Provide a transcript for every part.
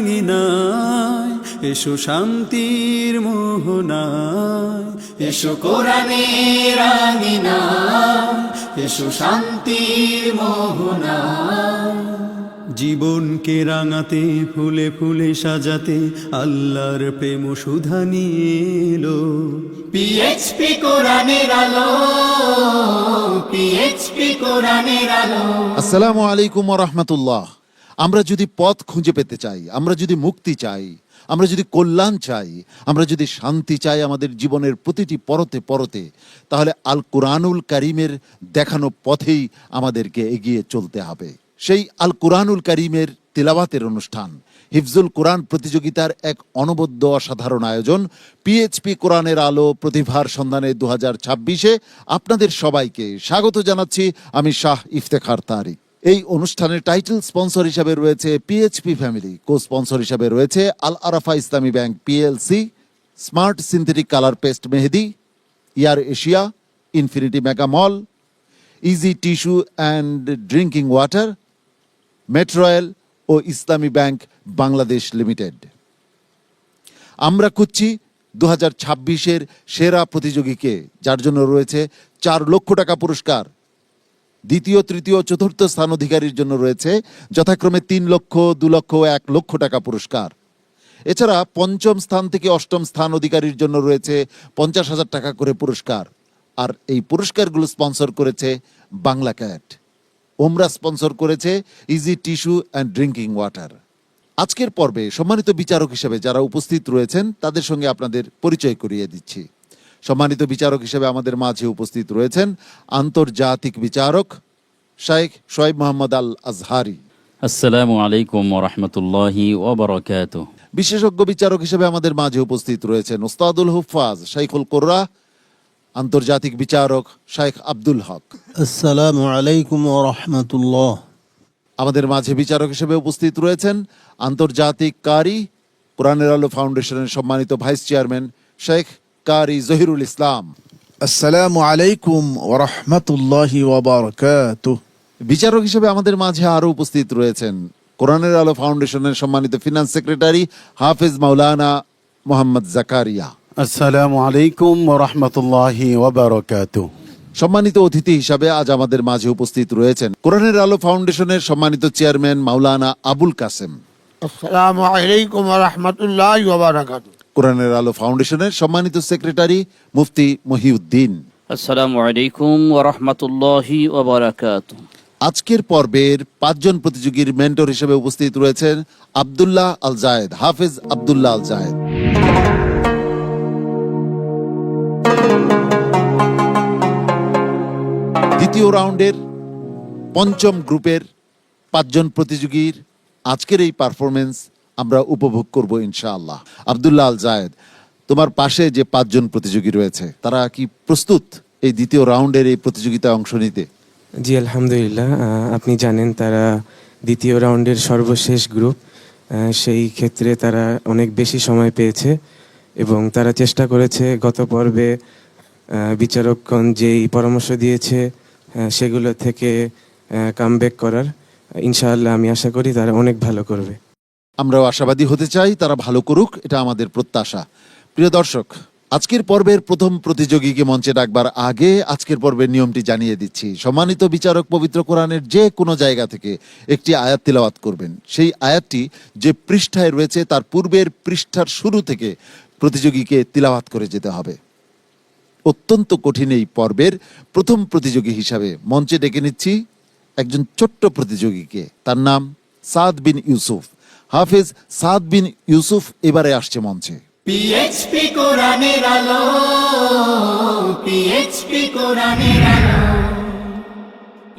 রাঙিনায় এসো শান্তির মোহনায়, এসো কোরআনের রাঙিনায়, এসো শান্তির মোহনায়। জীবনকে রাঙাতে ফুলে ফুলে সাজাতে আল্লাহর প্রেম সুধা নিয়ে এলো পিএইচপি কোরআনের আলো, পিএইচপি কোরআনের আলো। আসসালামু আলাইকুম ওয়া রাহমাতুল্লাহ। আমরা যদি পথ খুঁজে পেতে চাই, আমরা যদি মুক্তি চাই, আমরা যদি কল্যাণ চাই, আমরা যদি শান্তি চাই আমাদের জীবনের প্রতিটি পরতে পরতে, তাহলে আল কুরআনুল কারীমের দেখানো পথেই আমাদেরকে এগিয়ে চলতে হবে। সেই আল কুরআনুল কারীমের তিলাওয়াতের অনুষ্ঠান হিফজুল কোরআন প্রতিযোগিতার এক অনবদ্য অসাধারণ আয়োজন পিএইচপি কোরআনের আলো প্রতিভার সন্ধানে 2026-এ আপনাদের সবাইকে স্বাগত জানাচ্ছি। আমি শাহ ইফতেখার তারিক। এই অনুষ্ঠানের টাইটেল স্পন্সর হিসাবে রয়েছে পিএইচপি ফ্যামিলি, কো স্পন্সর হিসাবে রয়েছে Al Arafa Islami bank PLC, smart synthetic colour paste Mehedi, year Asia, infinity mega mall, easy tissue and drinking water, মেট্রোয়েল ও ইসলামী ব্যাংক বাংলাদেশ লিমিটেড। আমরা খুঁজছি 2026-এর সেরা প্রতিযোগীকে, যার জন্য রয়েছে 4 লক্ষ টাকা পুরস্কার। দ্বিতীয়, তৃতীয়, চতুর্থ স্থান অধিকারীর জন্য রয়েছে যথাক্রমে 3 লক্ষ, 2 লক্ষ ও 1 লক্ষ টাকা পুরস্কার। এছাড়া পঞ্চম স্থান থেকে অষ্টম স্থান অধিকারীর জন্য রয়েছে 50,000 টাকা করে পুরস্কার। আর এই পুরস্কারগুলো স্পন্সর করেছে বাংলা ক্যাট, ওমরা স্পন্সর করেছে easy tissue and drinking water. আজকের পর্বে সম্মানিত বিচারক হিসেবে যারা উপস্থিত রয়েছেন তাদের সঙ্গে আপনাদের পরিচয় করিয়ে দিচ্ছি। সম্মানিত বিচারক হিসেবে আমাদের মাঝে উপস্থিত রয়েছেন আন্তর্জাতিক বিচারক শাইখ শোয়েব মোহাম্মদ আল আজহারি। আসসালামু আলাইকুম ওয়া রাহমাতুল্লাহি ওয়া বারাকাতুহু। বিশেষজ্ঞ বিচারক হিসেবে আমাদের মাঝে উপস্থিত রয়েছেন ওস্তাদুল হুফাজ শাইখুল কোররা, আন্তর্জাতিক বিচারক শাইখ আব্দুল হক। আসসালামু আলাইকুম ওয়া রাহমাতুল্লাহ। আমাদের মাঝে বিচারক হিসেবে উপস্থিত রয়েছেন আন্তর্জাতিক কারি, কোরআনের আলো ফাউন্ডেশনের সম্মানিত ভাইস চেয়ারম্যান শেখ কারি জহিরুল ইসলাম। আসসালামু আলাইকুম ওয়া রাহমাতুল্লাহি ওয়া বারাকাতুহু। বিচারক হিসেবে আমাদের মাঝে আরো উপস্থিত রয়েছেন কোরআনের আলো ফাউন্ডেশনের সম্মানিত ফিনান্স সেক্রেটারি হাফেজ মাওলানা মোহাম্মদ জাকারিয়া। আসসালামু আলাইকুম ওয়া রাহমাতুল্লাহি ওয়া বারাকাতুহু। সম্মানিত অতিথি হিসাবে আজ আমাদের মাঝে উপস্থিত রয়েছেন কোরআনের আলো ফাউন্ডেশনের সম্মানিত চেয়ারম্যান মাওলানা আবুল কাসেম। আসসালামু আলাইকুম ওয়া রাহমাতুল্লাহি ওয়া বারাকাতুহু। কোরআনের আলো ফাউন্ডেশনের সম্মানিত সেক্রেটারি মুফতি মহিউদ্দিন। আসসালামু আলাইকুম ওয়া রাহমাতুল্লাহি ওয়া বারাকাতুহু। আজকের পর্বের 5 জন প্রতিযোগীর মেন্টর হিসেবে উপস্থিত রয়েছেন আব্দুল্লাহ আল জায়েদ, হাফেজ আব্দুল্লাহ আল জায়েদ। দ্বিতীয় রাউন্ডের 5ম গ্রুপের 5 জন প্রতিযোগীর আজকের এই পারফরমেন্স আমরা উপভোগ করব ইনশাআল্লাহ। আব্দুল্লাহ আল জায়েদ, তোমার পাশে যে 5 জন প্রতিযোগী রয়েছে তারা কি প্রস্তুত এই দ্বিতীয় রাউন্ডের এই প্রতিযোগিতায় অংশ নিতে? জি আলহামদুলিল্লাহ। আপনি জানেন তারা দ্বিতীয় রাউন্ডের সর্বশেষ গ্রুপ, সেই ক্ষেত্রে তারা অনেক বেশি সময় পেয়েছে এবং তারা চেষ্টা করেছে গত পর্বে বিচারকগণ যেই পরামর্শ দিয়েছে সেগুলো থেকে কামব্যাক করার। ইনশাআল্লাহ আমি আশা করি তারা অনেক ভালো করবে। আমরাও আশাবাদী হতে চাই তারা ভালো করুক, এটা আমাদের প্রত্যাশা। প্রিয় দর্শক, আজকের পর্বের প্রথম প্রতিযোগীকে মঞ্চে ডাকবার আগে আজকের পর্বের নিয়মটি জানিয়ে দিচ্ছি। সম্মানিত বিচারক পবিত্র কোরআনের যে কোনো জায়গা থেকে একটি আয়াত তিলাওয়াত করবেন। সেই আয়াতটি যে পৃষ্ঠায় রয়েছে তার পূর্বের পৃষ্ঠার শুরু থেকে প্রতিযোগীকে তিলাওয়াত করে যেতে হবে। অত্যন্ত কঠিন এই পর্বের প্রথম প্রতিযোগী হিসাবে মঞ্চে ডেকে নিচ্ছি একজন ছোট্ট প্রতিযোগীকে। তার নাম সাদ বিন ইউসুফ। হাফেজ সাদ বিন ইউসুফ এবারে আসছে মঞ্চে। পিএইচপি কোরআনের আলো, পিএইচপি কোরআনের আলো,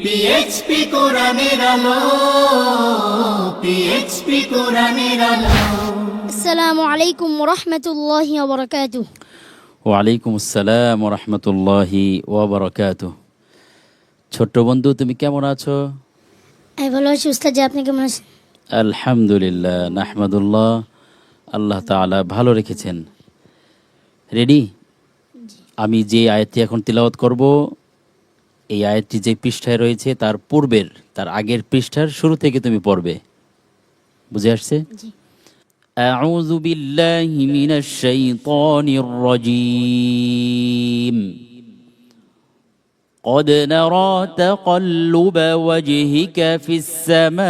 পিএইচপি কোরআনের আলো, পিএইচপি কোরআনের আলো। আসসালামু আলাইকুম ওয়া রাহমাতুল্লাহি ওয়া বারাকাতুহু। ওয়া আলাইকুম আসসালাম ওয়া রাহমাতুল্লাহি ওয়া বারাকাতুহু। ছোট্ট বন্ধু, তুমি কেমন আছো? আমি ভালো আছি উস্তাদ, আপনি কেমন আছেন? আলহামদুলিল্লাহ, নাহমাদুল্লাহ, আল্লাহ তাআলা ভালো রেখেছেন। রেডি? আমি যে আয়াতটি এখন তিলাওয়াত করব, এই আয়াতটি যে পৃষ্ঠায় রয়েছে তার পূর্বের, তার আগের পৃষ্ঠার শুরু থেকে তুমি পড়বে। বুঝে আসছে? জি। أعوذ بالله من الشيطان الرجيم قد نرى تقلب وجهك في السماء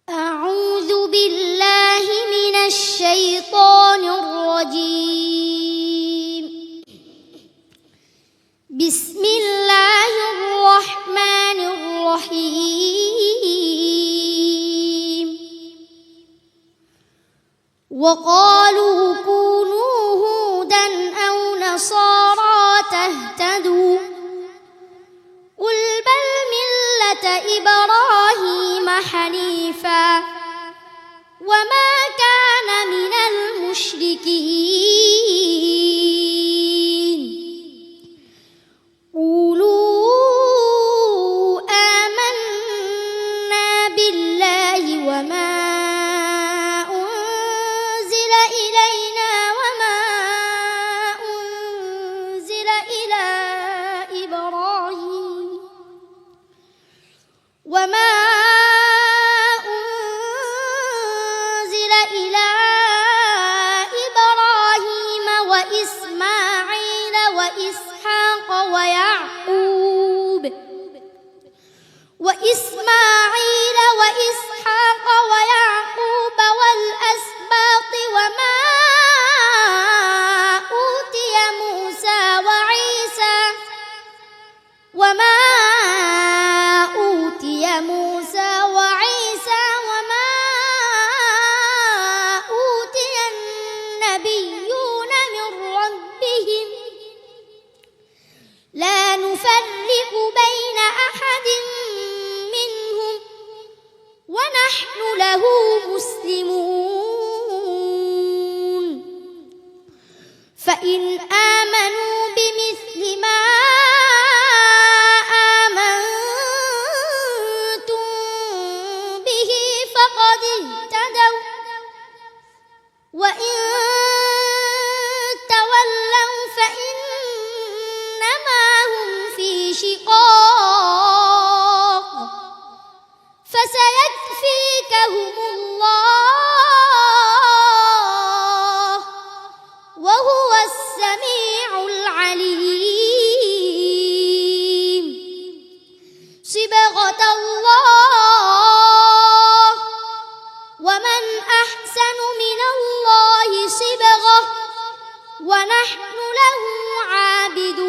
أعوذ بالله من الشيطان الرجيم بسم الله الرحمن الرحيم وقالوا كونوا هودا أو نصارى تهتدوا قل بل ملة إبراهيم حنيفا وما كان من المشركين قولوا آمنا بالله وما أنزل إلينا وما أنزل إلى إبراهيم وما أنزل إلى إبراهيم وإسماعيل وإسحاق ويعقوب والأسباط وما أوتي موسى وعيسى وما أوتي النبيون من ربهم لا نفرق بين أحد منهم ونحن له مسلمون فإن آمنوا بمثل ما آمنتم به فقد اهتدوا وإن تولوا فإنما هم في شقاق فسيكفيكهم الله وهو السميع العليم صبغة الله ومن أحسن من الله صبغة ونحن له عابدون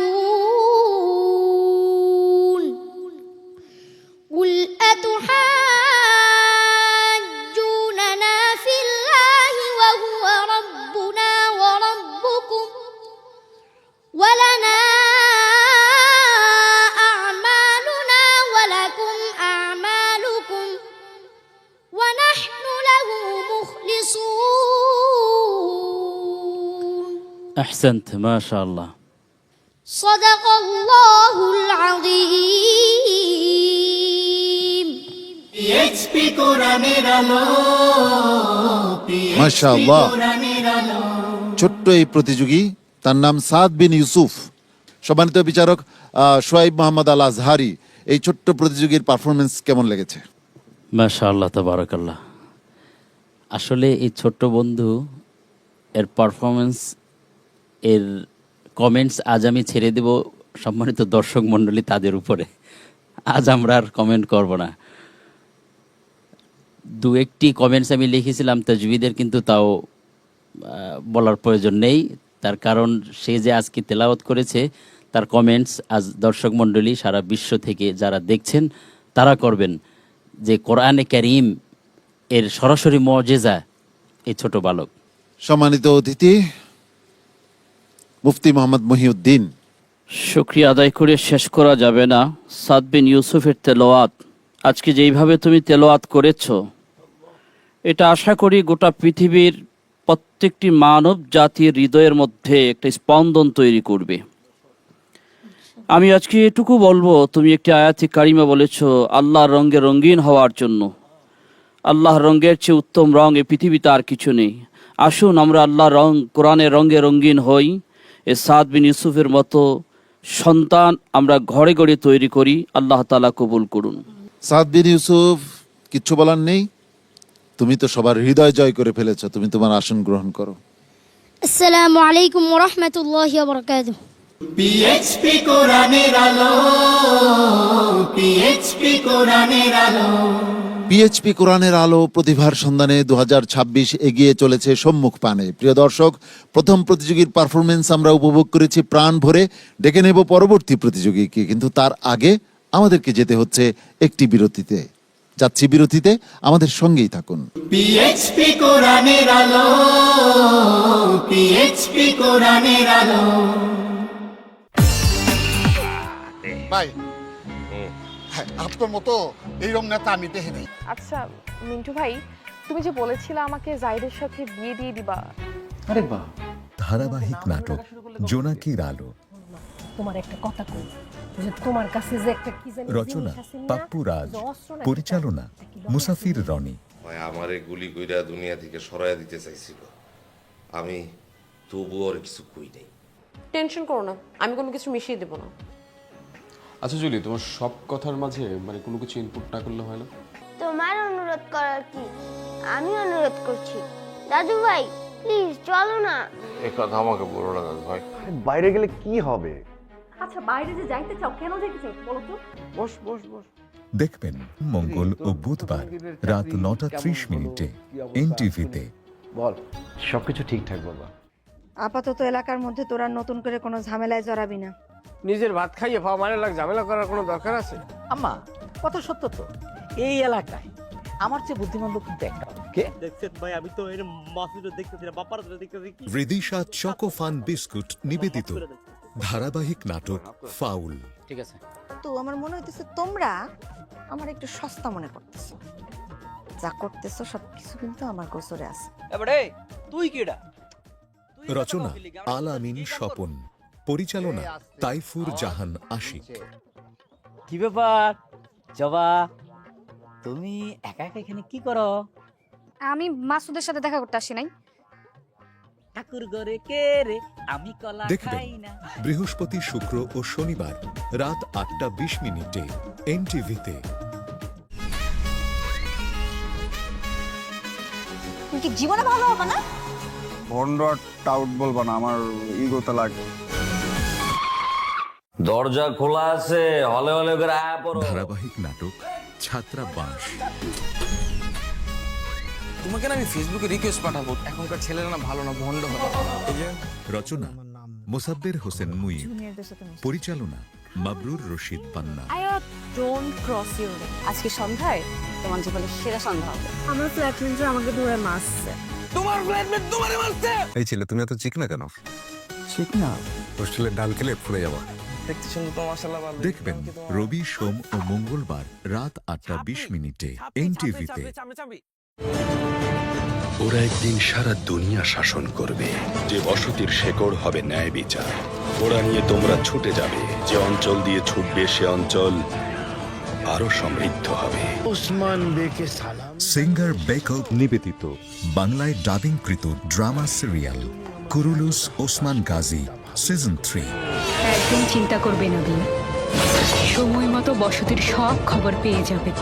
قل أتحاجوننا في الله وهو ربنا وربكم ولنا أعمالنا ولكم أعمالكم ونحن له مخلصون أحسنت ما شاء الله صدق الله العظيم পিএইচপি কোরআনের আলো মাশাআল্লাহ। কোরআনের আলো ছোট্ট এই প্রতিযোগী, তার নাম সাদ বিন ইউসুফ। সম্মানিত বিচারক শোয়েব মোহাম্মদ আল আজহারি, এই ছোট্ট প্রতিযোগীর পারফরমেন্স কেমন লেগেছে? মাশাআল্লাহ তাবারাকাল্লাহ। আসলে এই ছোট্ট বন্ধু এর পারফরমেন্স, এর কমেন্টস আজ আমি ছেড়ে দেব সম্মানিত দর্শক মণ্ডলী তাদের উপরে। আজ আমরা আর কমেন্ট করব না। দু একটি কমেন্টস আমি লিখেছিলাম তাজবিদের, কিন্তু তাও বলার প্রয়োজন নেই। তার কারণ সে যে আজকে তেলাওয়াত করেছে তার কমেন্টস আজ দর্শক মণ্ডলী সারা বিশ্ব থেকে যারা দেখছেন তারা করবেন যে কোরআনে কারীম এর সরাসরি মুজিজা এই ছোট বালক। সম্মানিত অতিথি মুফতি মোহাম্মদ মহিউদ্দিন। শুকরিয়া আদায় করে শেষ করা যাবে না। সাদ বিন ইউসুফের তেলাওয়াত আজকে যেইভাবে তুমি তেলাওয়াত করেছো, এটা আশা করি গোটা পৃথিবীর প্রত্যেকটি মানব জাতির হৃদয়ের মধ্যে একটা স্পন্দন তৈরি করবে। আমি আজকে এটুকু বলবো, তুমি একটি আয়াতে কারিমা বলেছো আল্লাহর রঙে রঙিন হওয়ার জন্য। আল্লাহর রঙের চেয়ে উত্তম রং এই পৃথিবীতে আর কিছু নেই। আসুন আমরা আল্লাহর রং, কোরআনের রঙে রঙিন হই। এ সাদ বিন ইউসুফের মতো সন্তান আমরা ঘরে ঘরে তৈরি করি। আল্লাহ তাআলা কবুল করুন। সাদ বিন ইউসুফ, কিচ্ছু বলার নেই? তুমি তো সবার হৃদয় জয় করে ফেলেছো, তুমি তোমার আসন গ্রহণ করো। আসসালামু আলাইকুম ওয়া রাহমাতুল্লাহি ওয়া বারাকাতুহু। পিএইচপি কোরআনের আলো, পিএইচপি কোরআনের আলো। পিএইচপি কোরআনের আলো প্রতিভার সন্ধানে 2026 এগিয়ে চলেছে সম্মুখ পানে। প্রিয় দর্শক, প্রথম প্রতিযোগীর পারফরমেন্স আমরা উপভোগ করেছি প্রাণ ভরে। ডেকে নেব পরবর্তী প্রতিযোগীকে, কিন্তু তার আগে আমাদেরকে যেতে হচ্ছে একটি বিরতিতে। যাচ্ছি বিরতিতে, আমাদের সঙ্গেই থাকুন। পিএইচপি কোরআনের আলো, পিএইচপি কোরআনের আলো। ভাই, হ্যাঁ, আপনার মতো এইরকম নেতা আমি দেখি নাই। আচ্ছা মিন্টু ভাই, তুমি যে বলেছিলে আমাকে জাহিদের সাথে বিয়ে দিয়ে দিবা। আরে বাহ, ধারাবাহিক নাটক জোনাকির আলো। তোমার একটা কথা কই, যে তোমার কাছে যে একটা কি জানি রচনা পাপ্পু রাজ, পরিচালনা মুসাফির রনি। আমারে গুলি কইরা দুনিয়া থেকে সরাইয়া দিতে চাইছিল, আমি তবুও আর কিছু কই নাই। টেনশন করো না, আমি কোনো কিছু মিশিয়ে দেব না। আচ্ছা জুলি, তোমার সব কথার মাঝে মানে কোনো কিছু ইনপুট না করলে হয় না? তোমার অনুরোধ করার কি, আমি অনুরোধ করছি। দাদু ভাই প্লিজ চলো না। এই কথা আমাকে বলো না দাদু ভাই। বাইরে গেলে কি হবে? আচ্ছা বাইরে যে যাইতে চাও, কেন যাইতে চাও বলো তো? বস বস বস। দেখবেন মঙ্গল ও বুধবার রাত 9:30 এনটিভিতে। বল, সবকিছু ঠিকঠাক বাবা। আপাতত এলাকার মধ্যে তোরা নতুন করে কোনো ঝামেলায় জড়াবি না। নিজের ভাত খাইয়ে পাওয়া মানে লাগ ঝামেলা করার কোনো দরকার আছে? আম্মা কথা সত্য তো, এই এলাকায় আমার চেয়ে বুদ্ধিমান লোক কিন্তু একটা। কে দেখছেন ভাই? আমি তো এর মাসুদ দেখতেছি না, বাপার দেখতেছি। রিদিশা চকোফান বিস্কুট নিবেদিত ধারাবাহিক নাটক ফাউল। ঠিক আছে, তো আমার মনে হইতেছে তোমরা আমার একটু সস্তা মনে করতেছো। যা করতেছো সবকিছু কিন্তু আমার গোসরে আছে। এবারে তুই কিডা? রচনা আল আমিন স্বপন, পরিচালনা তাইফুর জাহান আশিক। কি ব্যাপার জবা, তুমি একা একা এখানে কি করো? আমি মাসুদের সাথে দেখা করতে আসি নাই। ঠাকুর ঘরে কে রে, আমি কলা দেখবেন খাই না। বৃহস্পতি, শুক্র ও শনিবার রাত 8:20 এনটিভিতে। তুমি কি জীবনে ভালো হবে না? ভন্ড টাউট বলবা না, আমার ইগোতে লাগে। দরজা খোলা আছে, হলে হলে করে আয়া পড়ো। ধারাবাহিক নাটক ছাত্রাবাস। তোমাকে না আমি ফেসবুকে রিকোয়েস্ট পাঠাবো, এখনকার ছেলেরা না ভালো না, ভন্ড হবে। রচনা মোসাব্বের হোসেন মুইব, পরিচালনা Mabrur Rashid Panna. Don't cross your limit. আজকে সন্ধ্যায় তোমার জীবনের সেরা সন্ধ্যা হবে। আমার ফ্ল্যাটমেট আমাকে ধরে মারছে। তোমার ফ্ল্যাটমেট তোমারে মারছে? এই ছেলে, তুমি এত চিকনা কেন? চিকনা? হোস্টেলের ডাল খেলে ফুলে যাবো। দেখতে শুনতে তো মাশাআল্লাহ ভালো। দেখবেন রবি, সোম ও মঙ্গলবার রাত 8:20 এনটিভিতে। ওরা একদিন সারা দুনিয়া শাসন করবে, যে বসতির শেকড় হবে ন্যায় বিচার। ওরা নিয়ে তোমরা ছুটে যাবে, যে অঞ্চল দিয়ে ছুটবে সে অঞ্চল আরো সমৃদ্ধ হবে। ওসমান বেকে সালাম। সিঙ্গার বেকল নিবেদিত বাংলায় ডাবিংকৃত drama serial Kurulus Osman Gazi season 3। একদম চিন্তা করবে না দিন, সময় মতো বসতির সব খবর পেয়ে যাবে।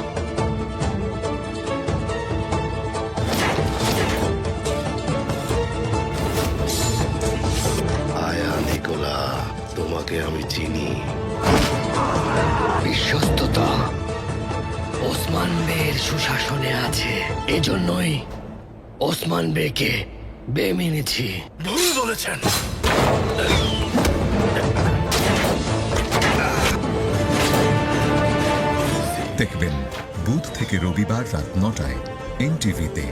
আয়া নিকোলা, তোমাকে আমি চিনি। বিশ্বস্ততা ওসমান বের সুশাসনে আছে, এজন্যই ওসমান বেকে বে মেনেছি। ভুল বলেছেন। দেখবেন বুধ থেকে রবিবার রাত 9টায় এনটিভিতে।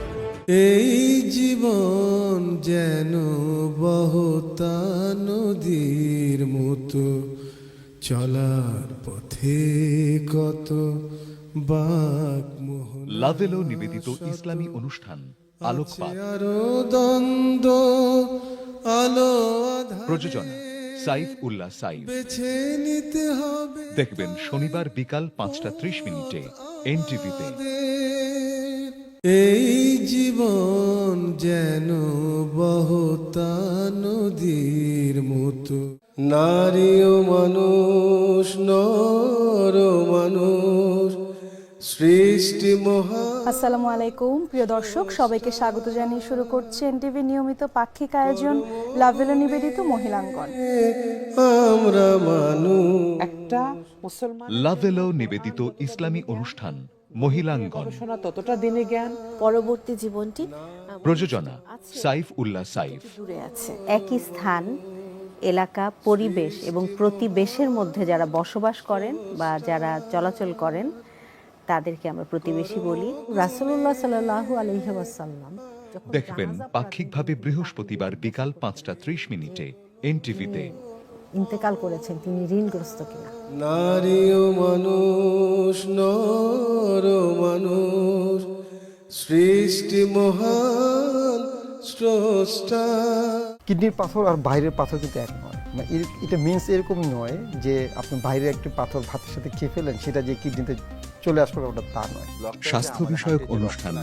এই জীবন যেন বহতা নদীর মতো, চলার পথে কত বাক মোহন। লাভেলো নিবেদিত ইসলামী অনুষ্ঠান আলোকপাত। আরো দ্বন্দ্ব আলো প্রযোজনা সাইফ উল্লাহ সাইফ। বেছে নিতে হবে। দেখবেন শনিবার বিকাল 5:30 এনটিভিতে। এই জীবন যেন বহতা নদীর মতো, নারী ও মানুষ, নর ও মানুষ, সৃষ্টি মহা আসসালামু আলাইকুম প্রিয় দর্শক, সবাইকে স্বাগত জানিয়ে শুরু করছি এনটিভি নিয়মিত পাক্ষিক আয়োজন লাভেলো নিবেদিত মহিলাঙ্গন। আমরা মানুষ একটা মুসলমান লাভেলো নিবেদিত ইসলামী অনুষ্ঠান মহিলাঙ্গন, ততটা দিনে জ্ঞান, পরবর্তী জীবনটি প্রযোজনা সাইফ উল্লাহ সাইফ। দূরে আছে। একই স্থান, এলাকা, পরিবেশ এবং প্রতিবেশের মধ্যে যারা বসবাস করেন বা যারা চলাচল করেন তাদেরকে আমরা প্রতিবেশী বলি। রাসূলুল্লাহ সাল্লাল্লাহু আলাইহি ওয়াসাল্লাম দেখবেন পাক্ষিকভাবে বৃহস্পতিবার বিকাল 5:30 এনটিভিতে। ইন্তেকাল করেছেন, তিনি ঋণগ্রস্ত কিনা। নারী ও মানুষ, নর ও মানুষ, সৃষ্টি মহান স্রষ্টা। কিডনির পাথর আর বাইরের পাথর কিন্তু এক নয়। এটা মিন্স এরকম নয় যে আপনি বাইরের একটি পাথর ভাতের সাথে খেয়ে ফেলেন সেটা যে কিডনিতে চলে আসবে ওটা তা নয়। স্বাস্থ্য বিষয়ক অনুষ্ঠান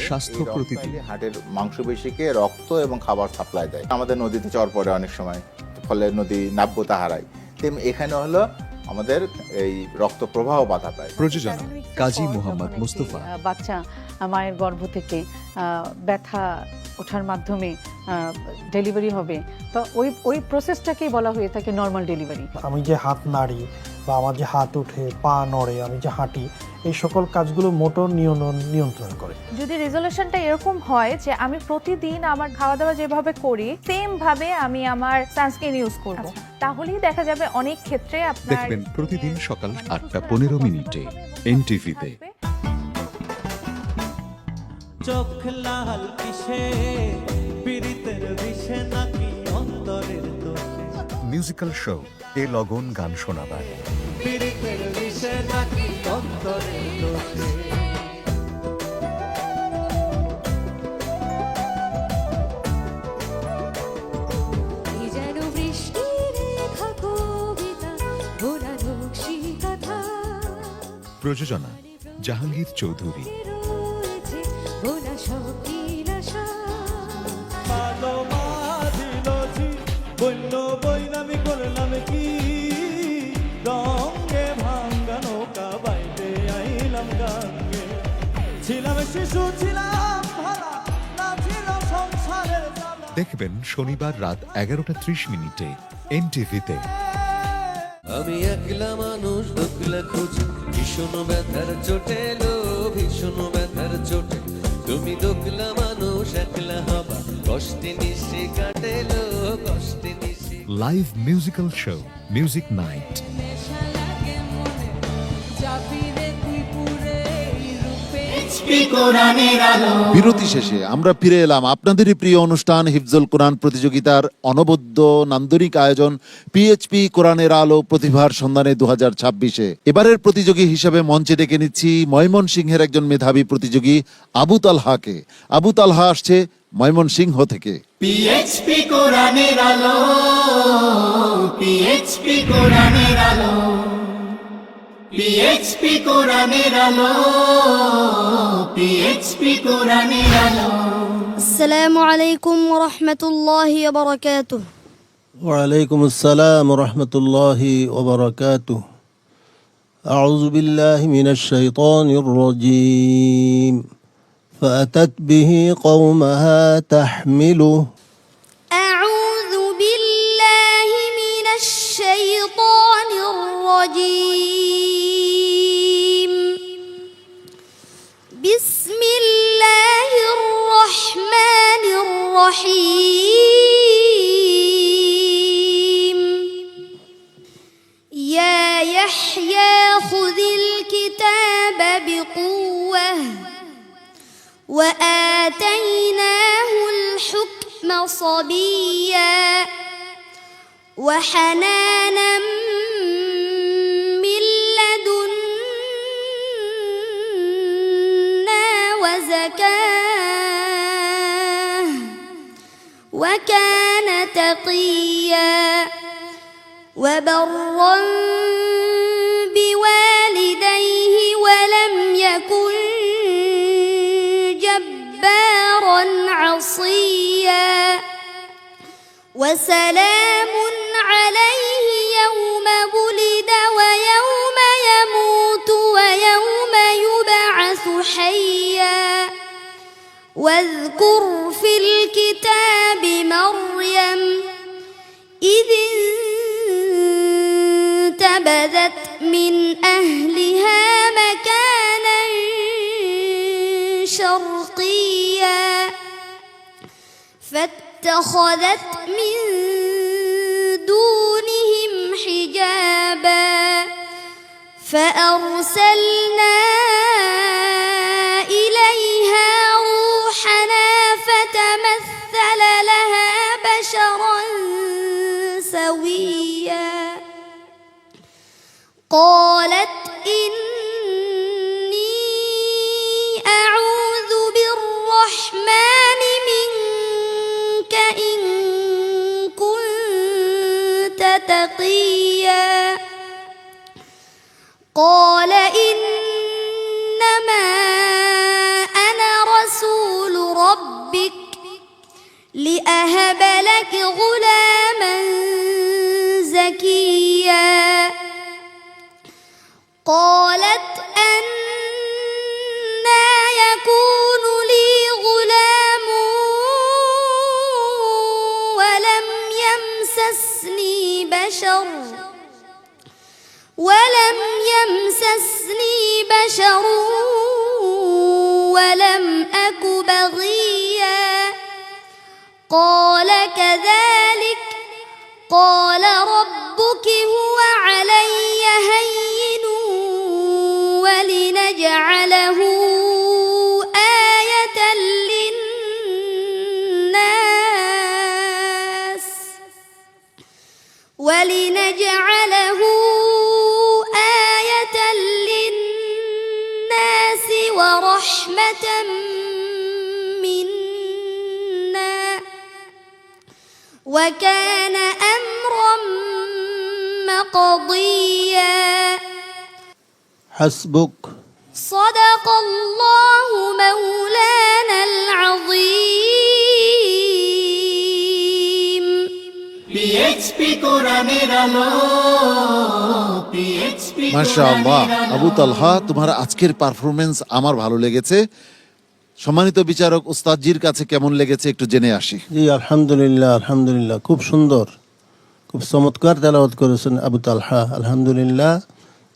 স্বাস্থ্য প্রতিদিন। হার্টের মাংসপেশিকে রক্ত এবং খাবার সাপ্লাই দেয়। আমাদের নদীতে চর পড়ে অনেক সময়, ফলে নদী নাব্যতা হারায়। তেমনি এখানে হলো আমাদের এই রক্ত প্রবাহ বাধা পায়। প্রযোজনা কাজী মোহাম্মদ মুস্তফা। বাচ্চা মায়ের গর্ভ থেকে ব্যথা ওঠার মাধ্যমে ডেলিভারি হবে, তো ওই প্রসেসটাকেই বলা হয়ে থাকে নর্মাল ডেলিভারি। আমি যে হাত নাড়ি বা আমার যে হাত ওঠে, পা নড়ে, আমি যে হাঁটি, এই সকল কাজগুলো মোটর নিয়ন্ত্রণ করে। যদি রেজলিউশনটা এরকম হয় যে আমি প্রতিদিন আমার খাওয়া দাওয়া যেভাবে করি সেম ভাবে আমি আমার সানস্ক্রিন ইউজ করব, তাহলেই দেখা যাবে অনেক ক্ষেত্রে আপনার দেখবেন প্রতিদিন সকাল 8:15 এনটিভিতে। চোখ লাল কিসে, পীড়িতের বিষে নাকি অন্তরের দোষে। মিউজিক্যাল শো এ লগন গান শোনাবার। পীড়িতের বিষে নাকি অন্তরের দোষে। প্রযোজনা জাহাঙ্গীর চৌধুরী। দেখবেন শনিবার রাত 11:30 এনটিভিতে। আমি একলা মানুষ, দুকলা খুঁজি, ভীষণ ব্যথার চোটে লো, ভীষণ ব্যথার চোটে। তুমি দুকলা মানুষ, একলা হবা, কষ্টে নিশে কাটেলো, কষ্টে নিশে। Live musical show music night. বিরতি শেষে আমরা ফিরে এলাম আপনাদেরই প্রিয় অনুষ্ঠান হিফজুল কোরআন প্রতিযোগিতার অনবদ্য নান্দনিক আয়োজন পিএইচপি কোরআনের আলো প্রতিভার সন্ধানে 2026-এ। এবারের প্রতিযোগী হিসেবে মঞ্চে ডেকে নিচ্ছি ময়মনসিংহের একজন মেধাবী প্রতিযোগী আবু তালহাকে। আবু তালহা আসছে ময়মনসিংহ থেকে। পিএইচপি কোরআনের আলো, পিএইচপি কোরআনের আলো, পিএইচপি কোরআনের আলো, পিএইচপি কোরআনের আলো। আসসালামু আলাইকুম ওয়া রাহমাতুল্লাহি ওয়া বারাকাতুহু। ওয়ালাইকুম আসসালাম ওয়া রাহমাতুল্লাহি ওয়া বারাকাতুহু। আউযু বিল্লাহি মিনাশ শাইতানির রাজীম। فأتت به قومها تحمله. أعوذ بالله من الشيطان الرجيم. بسم الله الرحمن الرحيم. يا يحيى خذ الكتاب بقوة وآتيناه الحكم صبيا وحنانا من لدنا وزكاة وكان تقيا وبرا بوالديه ولم يكن جبارا عصيا وسلام عليه يوم ولد ويوم يموت ويوم يبعث حيا واذكر في الكتاب مريم إذ انتبذت من أهلها مكانا شرقيا فاتخذت من دونهم حجابا فأرسلنا إليها روحنا فتمثل لها بشرا سويا قالت إني أعوذ بالرحمن منك إن كنت تقيا قال إنما أنا رسول ربك لأهب لك غلاما زكيا قالت أنى يكون لي غلام ولم يمسسني بشر ولم أك بغيا قال كذلك قال ربك هو علي هين ولنجعله آية للناس ورحمة منا وكان أمرا مقضيا حسبك صدق الله مولانا العظيم PHP কোরআনের আলো PHP মাশাআল্লাহ আবু তালহা তোমার আজকের পারফরমেন্স আমার ভালো লেগেছে সম্মানিত বিচারক উস্তাদজির কাছে কেমন লেগেছে একটু জেনে আসি জি আলহামদুলিল্লাহ আলহামদুলিল্লাহ খুব সুন্দর খুব চমৎকার তেলাওয়াত করেছেন আবু তালহা আলহামদুলিল্লাহ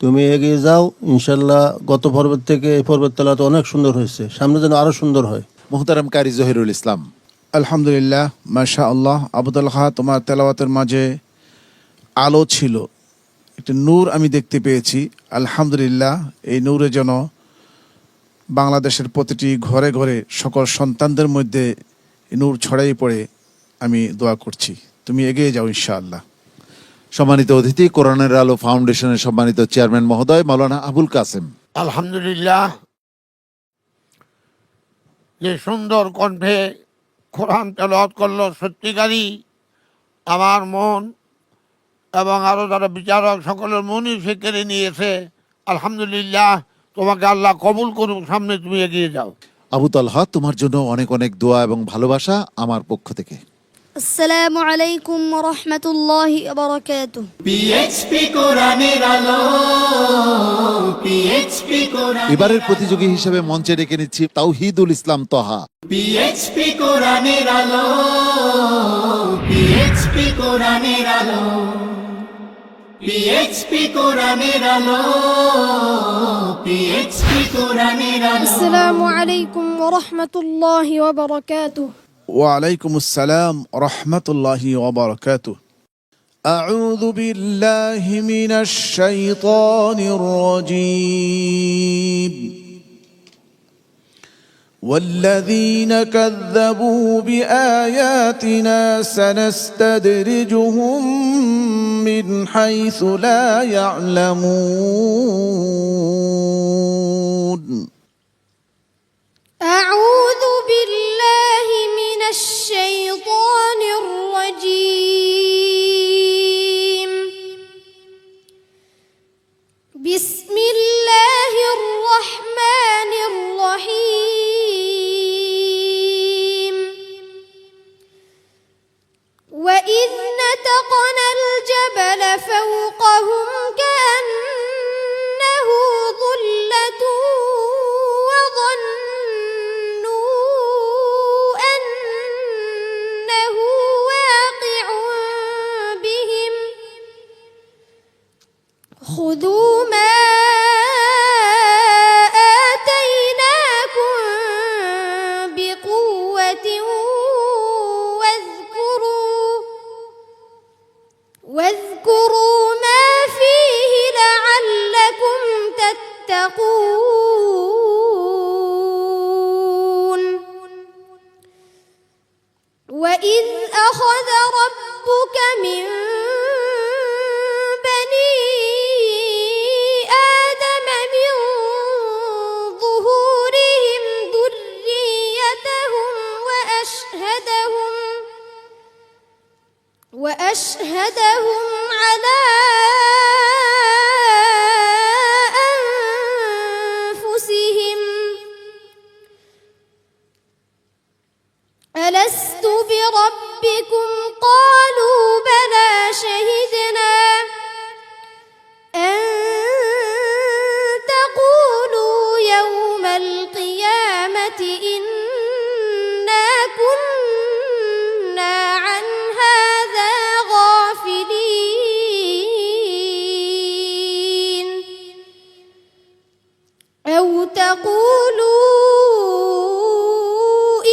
তুমি এগিয়ে যাও ইনশাআল্লাহ গত পর্বের থেকে এই পর্বের তেলাওয়াত অনেক সুন্দর হয়েছে সামনে যেন আরো সুন্দর হয় মুহতারাম কারি জহিরুল ইসলাম আলহামদুলিল্লাহ মাশাআল্লাহ আবু তালহা তোমার তেলাওয়াতের মাঝে আলো ছিল একটা নূর আমি দেখতে পেয়েছি আলহামদুলিল্লাহ এই নূরে যেন বাংলাদেশের প্রতিটি ঘরে ঘরে সকল সন্তানদের মধ্যে নূর ছড়াই পড়ে আমি দোয়া করছি তুমি এগিয়ে যাও ইনশাআল্লাহ সম্মানিত অতিথি কোরআনের আলো ফাউন্ডেশনের সম্মানিত চেয়ারম্যান মহোদয় মাওলানা আবুল কাসেম আলহামদুলিল্লাহ যে সুন্দর কণ্ঠে কোরআন তেলাওয়াত করলো সত্যিকারই আমার মন এবং আরও যারা বিচারক সকলের মনই সে কেড়ে নিয়েছে আলহামদুলিল্লাহ তোমাকে আল্লাহ কবুল করুক সামনে তুমি এগিয়ে যাও আবু তালহা তোমার জন্য অনেক অনেক দোয়া এবং ভালোবাসা আমার পক্ষ থেকে আসসালামু আলাইকুম ওয়া রাহমাতুল্লাহি ওয়া বারাকাতুহু PHP কোরআনের আলো PHP কোরআন এবারের প্রতিযোগী হিসেবে মঞ্চে ডেকে নিচ্ছি তাওহিদুল ইসলাম তহা PHP কোরআনের আলো PHP কোরআনের আলো PHP কোরআনের আলো PHP কোরআনের আলো আসসালামু আলাইকুম ওয়া রাহমাতুল্লাহি ওয়া বারাকাতুহু وعليكم السلام ورحمة الله وبركاته أعوذ بالله من الشيطان الرجيم والذين كذبوا بآياتنا سنستدرجهم من حيث لا يعلمون أعوذ بالله من الشيطان الرجيم بسم الله الرحمن الرحيم وإذ نتقنا الجبل فوقهم كأنه ظلة وإذ أخذ ربك من بني آدم من ظهورهم ذريتهم وأشهدهم على أنفسهم ألست بربكم قالوا بلى شهدنا أن تقولوا يوم القيامة إنا كنا عن هذا غافلين أو تقولوا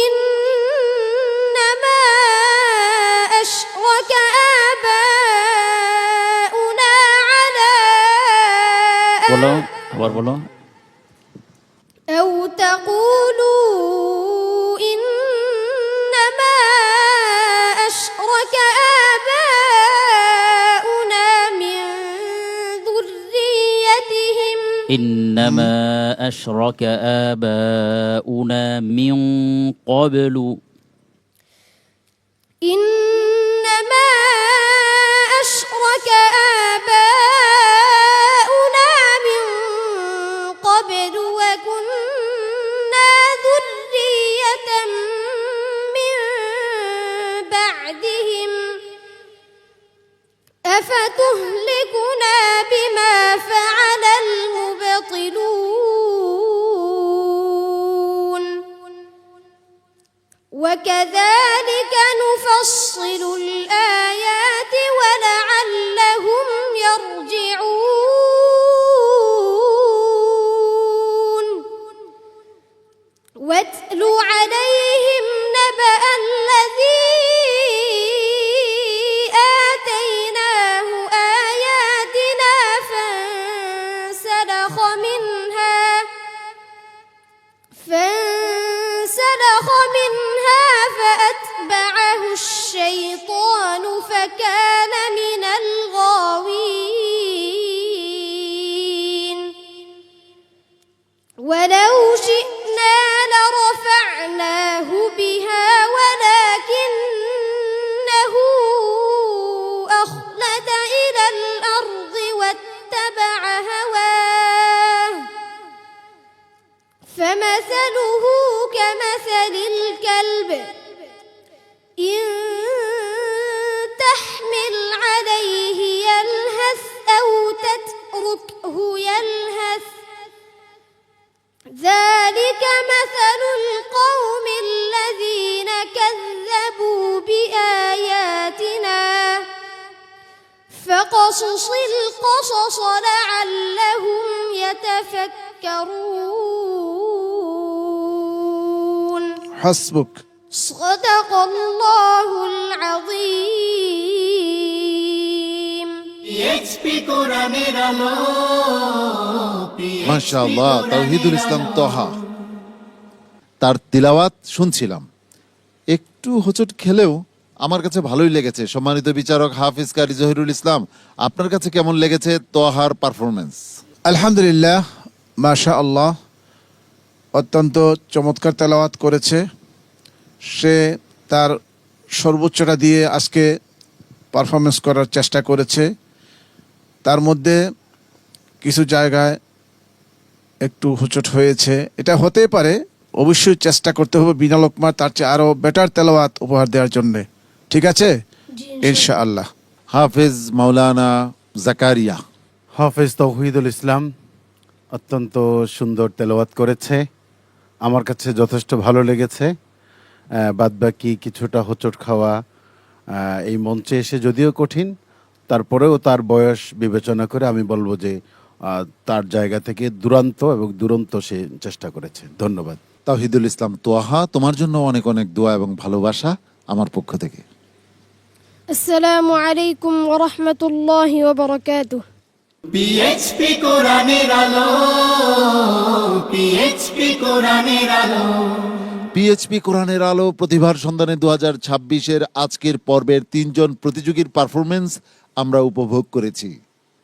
إنما أشرك آباؤنا على বলো আবার বলো أو تقولوا إنما أشرك آباؤنا من ذريتهم إنما أشرك آباؤنا من قبل إنما أشرك آباؤنا من قبل وكنا ذرية من بعدهم أفتهلكنا بما فعل المبطلون وكذلك نفصل الآيات ولعلهم يرجعون واتل عليهم نبأ الذي آتيناه آياتنا فانسلخ منها فأتبعه الشيطان فكان من الغاوين ولو شئنا لرفعناه بها ولكنه أخلد إلى الأرض واتبع هواه فمثله كمثل الكلب إن تحمل عليه يلهث أو تتركه يلهث ذلك مثل القوم الذين كذبوا بآياتنا فقصص القصص لعلهم يتفكرون حسبك صدق الله العظيم PHP কোরআনের আলো মাশাআল্লাহ তাওহিদুল ইসলাম তহা তার তিলাওয়াত শুনছিলাম, একটু হোঁচট খেলেও আমার কাছে ভালোই লেগেছে। সম্মানিত বিচারক হাফিজ কারি জহিরুল ইসলাম, আপনার কাছে কেমন লেগেছে তহার পারফরমেন্স? আলহামদুলিল্লাহ, মাশা আল্লাহ, অত্যন্ত চমৎকার তেলাওয়াত করেছে। সে তার সর্বোচ্চটা দিয়ে আজকে পারফরমেন্স করার চেষ্টা করেছে। তার মধ্যে কিছু জায়গায় একটু হোঁচট হয়েছে, এটা হতেই পারে। অবশ্যই চেষ্টা করতে হবে বিনা লোকমার তার চেয়ে আরও বেটার তেলাওয়াত উপহার দেওয়ার জন্যে। ঠিক আছে, ইনশাআল্লাহ। হাফিজ মাওলানা জাকারিয়া। হাফেজ তৌহিদুল ইসলাম অত্যন্ত সুন্দর তেলাওয়াত করেছে, আমার কাছে যথেষ্ট ভালো লেগেছে। বাদবাকি কিছুটা হোঁচট খাওয়া এই মঞ্চে এসে যদিও কঠিন, তারপরেও তার বয়স বিবেচনা করে আমি বলবো যে তার জায়গা থেকে দুরন্ত সে চেষ্টা করেছে। ধন্যবাদ। তাওহিদুল ইসলাম তোহা, তোমার জন্য অনেক অনেক দোয়া এবং ভালোবাসা আমার পক্ষ থেকে। আসসালামু আলাইকুম ওয়া রাহমাতুল্লাহি ওয়া বারাকাতুহু। PHP কোরআনের আলো, PHP কোরআনের আলো। পিএইচপি কোরআনের আলো প্রতিভার সন্ধানে 2026-এর আজকের পর্বের 3 জন প্রতিযোগীর পারফরমেন্স আমরা উপভোগ করেছি।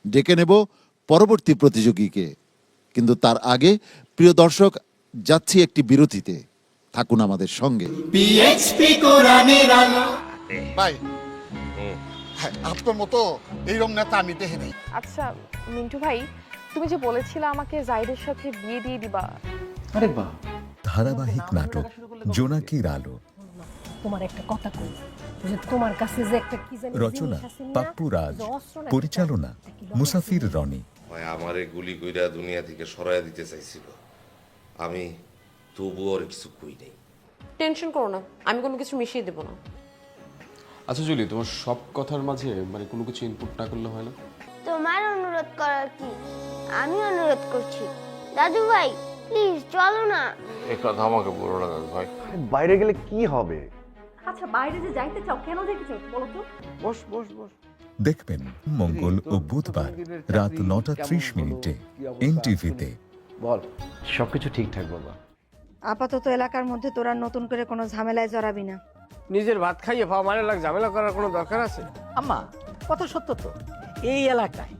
ডেকে নেব পরবর্তী প্রতিযোগীকে, কিন্তু তার আগে প্রিয় দর্শক যাচ্ছি একটি বিরতিতে, থাকুন আমাদের সঙ্গে। পিএইচপি কোরআনের আলো। ভাই হ্যাঁ, আপনার মতো এইরকম নেতা আমি দেখে নেই। আচ্ছা মিন্টু ভাই, তুমি যে বলেছিলে আমাকে জাহিদের সাথে বিয়ে দিয়ে দিবা। আরে বাহ, ধারাবাহিক নাটক জোনাকির আলো, তোমার একটা কথা কই, যে তোমার কাছে যে একটা কি জানি রচনা পাপ্পু রাজ, পরিচালনা মুসাফির রনি। ভাই আমারে গুলি কইরা দুনিয়া থেকে সরাইয়া দিতে চাইছিল, আমি তবুও আর কিছু কই নাই। টেনশন করো না, আমি কোনো কিছু মিশিয়ে দেব না। আচ্ছা জুলি, তোমার সব কথার মাঝে মানে কোনো কিছু ইনপুট না করলে হয় না? তোমার অনুরোধ করার কি, আমি অনুরোধ করছি। দাদু ভাই প্লিজ চলো না। এই কথা আমাকে বলো না দাদু ভাই। বাইরে গেলে কি হবে? আচ্ছা বাইরে যে যাইতে চাও, কেন যাইতে চাও বলো তো? বস বস বস। দেখবেন মঙ্গল ও বুধবার রাত 9:30 এনটিভিতে। বল, সবকিছু ঠিকঠাক বাবা। আপাতত এলাকার মধ্যে তোরা নতুন করে কোনো ঝামেলায় জড়াবি না। নিজের ভাত খাইয়ে পাওয়া মানে লাগ ঝামেলা করার কোনো দরকার আছে? আম্মা কথা সত্য তো, এই এলাকায়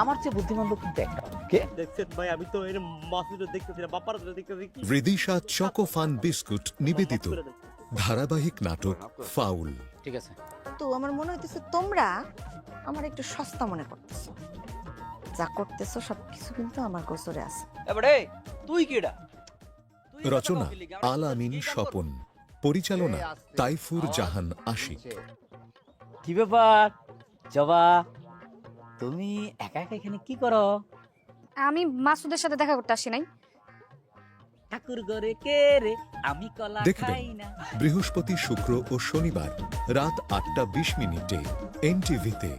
আমার চেয়ে বুদ্ধিমান লোক কিন্তু একটা। কে দেখছেন ভাই, আমি তো এর মাসুদে দেখতেছি না, বাপার দেখতেছি। রিদিশা চকোফান বিস্কুট নিবেদিত ধারাবাহিক নাটক ফাউল। ঠিক আছে, তো আমার মনে হইতেছে তোমরা আমার একটু সস্তা মনে করতেছো। যা করতেছো সবকিছু কিন্তু আমার গোচরে আছে। এবারে তুই কিডা? রচনা আল আমিন স্বপন, পরিচালনা তাইফুর জাহান আশিক। কি ব্যাপার জবা, তুমি একা একা এখানে কি করো? আমি মাসুদের সাথে দেখা করতে আসি নাই। ঠাকুর ঘরে কে রে, আমি কলা দেখবেন খাই না। বৃহস্পতি, শুক্র ও শনিবার রাত 8:20 এনটিভিতে।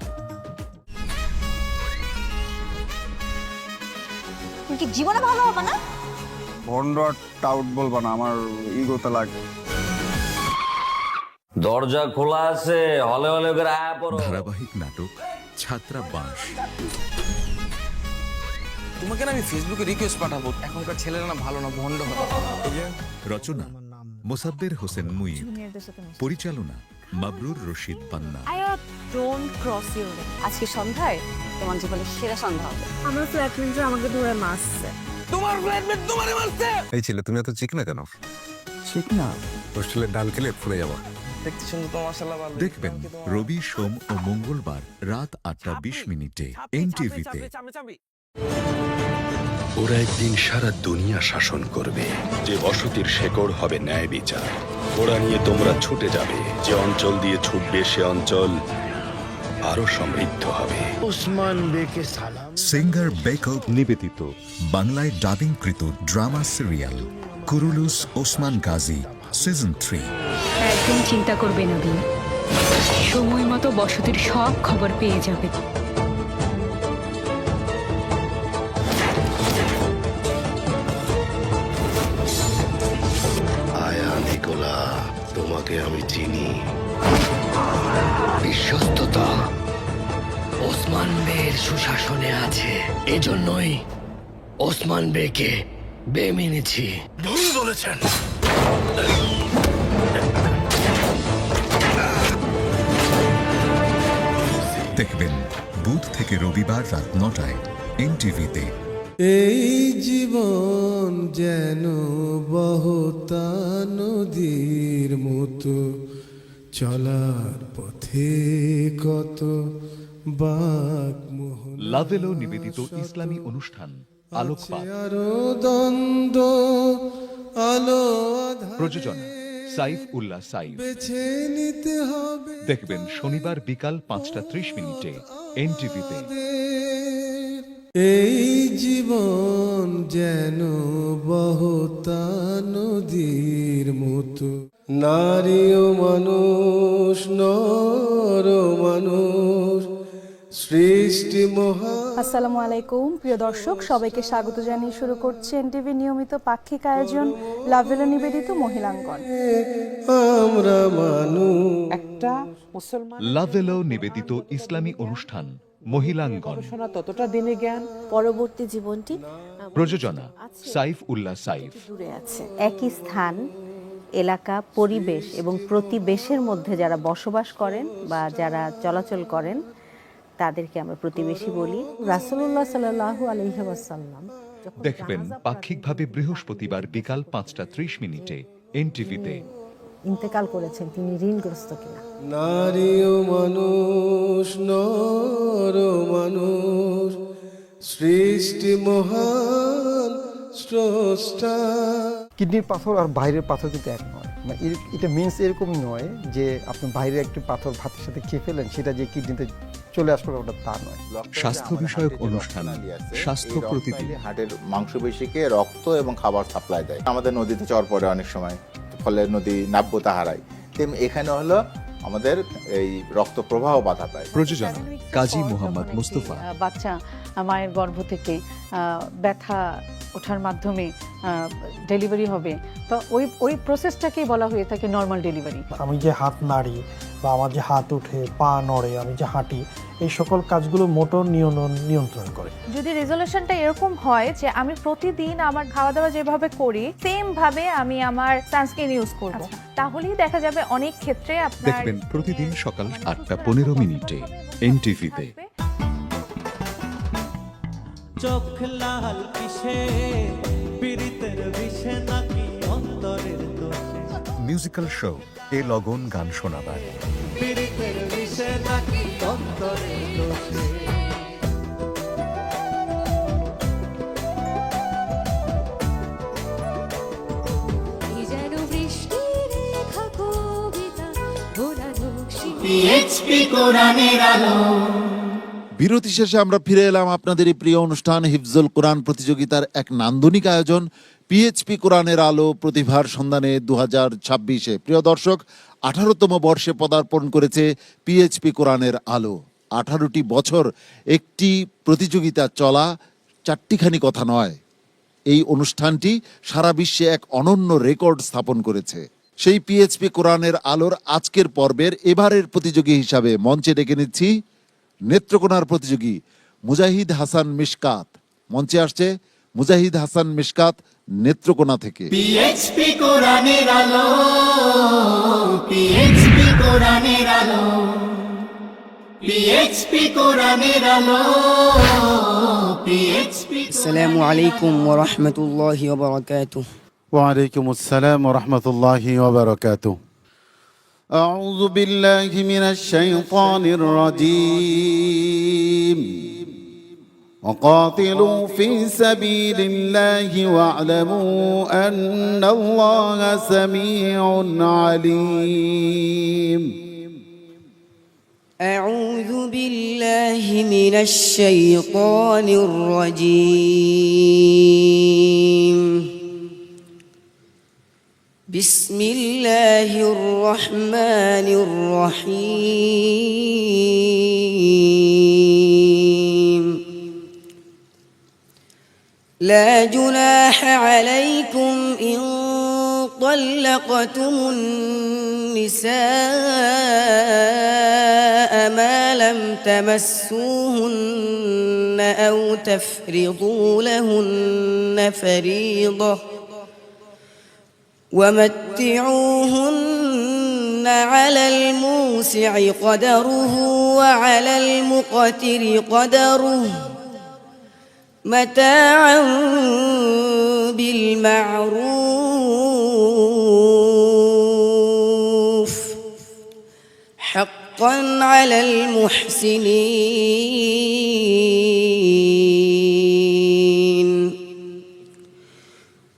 তুমি কি জীবনে ভালো হবে না? ভন্ড টাউট বলবা না, আমার ইগোতে লাগে। দরজা খোলা আছে, হলে হলে করে আয়া পড়ো। ধারাবাহিক নাটক ছাত্রাবাস। তোমাকে না আমি ফেসবুকে রিকোয়েস্ট পাঠাবো, এখনকার ছেলেরা না ভালো না, ভন্ড হবে। রচনা মোসাব্বের হোসেন মুইব, পরিচালনা Mabrur Rashid Panna. Don't cross your limit. আজকে সন্ধ্যায় তোমার জীবনের সেরা সন্ধ্যা হবে। আমার ফ্ল্যাটমেট আমাকে ধরে মারছে। তোমার ফ্ল্যাটমেট তোমারে মারছে? এই ছেলে, তুমি এত চিকনা কেন? চিকনা? হোস্টেলের ডাল খেলে ফুলে যাবা। দেখতে শুনতে তো মাশাআল্লাহ ভালো। দেখবেন রবি, সোম ও মঙ্গলবার রাত 8:20 এনটিভিতে। ওরা একদিন সারা দুনিয়া শাসন করবে, যে বসতির শেকড় হবে ন্যায় বিচার। ওরা নিয়ে তোমরা ছুটে যাবে, যে অঞ্চল দিয়ে ছুটবে সে অঞ্চল আরো সমৃদ্ধ হবে। ওসমান বেকে সালাম। সিঙ্গার বেকব নিবেদিত বাংলায় ডাবিংকৃত drama serial Kurulus Osman Gazi season 3। একদম চিন্তা করবে না বিয়ে, সময় মতো বসতির সব খবর পেয়ে যাবে। আয়া নিকোলা, তোমাকে আমি চিনি। বিশ্বস্ততা ওসমান বের সুশাসনে আছে, এজন্যই ওসমান বেকে বে মেনেছি। ভুল বলেছেন। দেখবেন বুধ থেকে রবিবার রাত 9টায় এনটিভিতে। এই জীবন যেন বহতা নদীর মতো, চলার পথে কত বাক মোহন। লাভেলো নিবেদিত ইসলামী অনুষ্ঠান আলোকপাত, আরো দ্বন্দ্ব আলো প্রযোজনা সাইফ উল্লাহ সাইফ। বেছে নিতে হবে। দেখবেন শনিবার বিকাল 5:30 এনটিভিতে। এই জীবন যেন বহতা নদীর মতো, নারী ও মানুষ, নর মানুষ, সৃষ্টি মহা। আসসালামু আলাইকুম প্রিয় দর্শক, সবাইকে স্বাগত জানিয়ে শুরু করছে এনটিভি নিয়মিত পাক্ষিক আয়োজন লাভেলো নিবেদিত মহিলাঙ্গন। আমরা মানুষ। একটা মুসলমান লাভেলো নিবেদিত ইসলামী অনুষ্ঠান মহিলাঙ্গন। ততটা দিনে জ্ঞান, পরবর্তী জীবনটি প্রযোজনা সাইফ উল্লাহ সাইফ। দূরে আছে, একই স্থান এলাকা, পরিবেশ এবং প্রতিবেশের মধ্যে যারা বসবাস করেন বা যারা চলাচল করেন তাদেরকে আমরা প্রতিবেশী বলি। রাসূলুল্লাহ সাল্লাল্লাহু আলাইহি ওয়াসাল্লাম দেখবেন পাক্ষিকভাবে বৃহস্পতিবার বিকাল 5:30 এনটিভিতে। ইন্তেকাল করেছেন, তিনি ঋণগ্রস্ত কিনা? নারী ও মানুষ, নর ও মানুষ, সৃষ্টি মহান স্রষ্টা। কিডনির পাথর আর বাইরের পাথর কিন্তু এক নয়। মানে এটা মিন্স এরকম নয় যে আপনি বাইরের একটি পাথর ভাতের সাথে খেয়ে ফেলেন সেটা যে কিডনিতে চলে আসবে ওটা তা নয়। স্বাস্থ্য বিষয়ক অনুষ্ঠান স্বাস্থ্য প্রতিদিন। হার্টের মাংসপেশিকে রক্ত এবং খাবার সাপ্লাই দেয়। আমাদের নদীতে চর পড়ে অনেক সময়, ফলে নদী নাব্যতা হারায়। তেমনি এখানে হলো আমাদের এই রক্ত প্রবাহ বাধা পায়। প্রযোজনা কাজী মোহাম্মদ মুস্তফা। বাচ্চা মায়ের গর্ভ থেকে ব্যথা ওঠার মাধ্যমে ডেলিভারি হবে, তো ওই প্রসেসটাকেই বলা হয়ে থাকে নর্মাল ডেলিভারি। আমি যে হাত নাড়ি বা আমার যে হাত উঠে, পা নড়ে, আমি যে হাঁটি, এই সকল কাজগুলো মোটর নিয়ন্ত্রণ করে। যদি রেজলিউশনটা এরকম হয় যে আমি প্রতিদিন আমার খাওয়া দাওয়া যেভাবে করি সেম ভাবে আমি আমার সানস্ক্রিন ইউজ করব, তাহলেই দেখা যাবে অনেক ক্ষেত্রে আপনার দেখবেন প্রতিদিন সকাল 8:15 এনটিভিতে। চোখ লাল কিসে, পীড়িতের বিষে নাকি অন্তরের দোষে? মিউজিক্যাল শো এ লগন গান শোনাবার। পীড়িতের বিষে নাকি অন্তরের দোষে? পিএইচপি কোরআনের আলো। বিরতি শেষে আমরা ফিরে এলাম আপনাদের এই প্রিয় অনুষ্ঠান হিফজুল কোরআন প্রতিযোগিতার এক নান্দনিক আয়োজন পিএইচপি কোরআনের আলো প্রতিভার সন্ধানে 2026-এ। প্রিয় দর্শক, 18তম বর্ষে পদার্পণ করেছে পিএইচপি কোরআনের আলো। 18টি বছর একটি প্রতিযোগিতা চলা 4টিখানি কথা নয়। এই অনুষ্ঠানটি সারা বিশ্বে এক অনন্য রেকর্ড স্থাপন করেছে। সেই পিএইচপি কোরআনের আলোর আজকের পর্বের এবারের প্রতিযোগী হিসাবে মঞ্চে ডেকে নিচ্ছি নেত্রকোনার প্রতিযোগী মুজাহিদ হাসান মিশকাত। মঞ্চে আসছে মুজাহিদ হাসান মিশকাত নেত্রকোনা থেকে। পিএইচপি কোরআনের আলো, পিএইচপি কোরআনের আলো, পিএইচপি কোরআনের আলো, পিএইচপি। আসসালামু আলাইকুম ওয়া রাহমাতুল্লাহি ওয়া বারাকাতুহু। ওয়া আলাইকুম আসসালাম ওয়া রাহমাতুল্লাহি ওয়া বারাকাতুহু। أعوذ بالله من الشيطان الرجيم. وقاتلوا في سبيل الله واعلموا أن الله سميع عليم. أعوذ بالله من الشيطان الرجيم. بسم الله الرحمن الرحيم. لا جناح عليكم إن طلقتم النساء ما لم تمسوهن أو تفرضوا لهن فريضة ومتعوهن على الموسع قدره وعلى المقتر قدره متاعا بالمعروف حقا على المحسنين.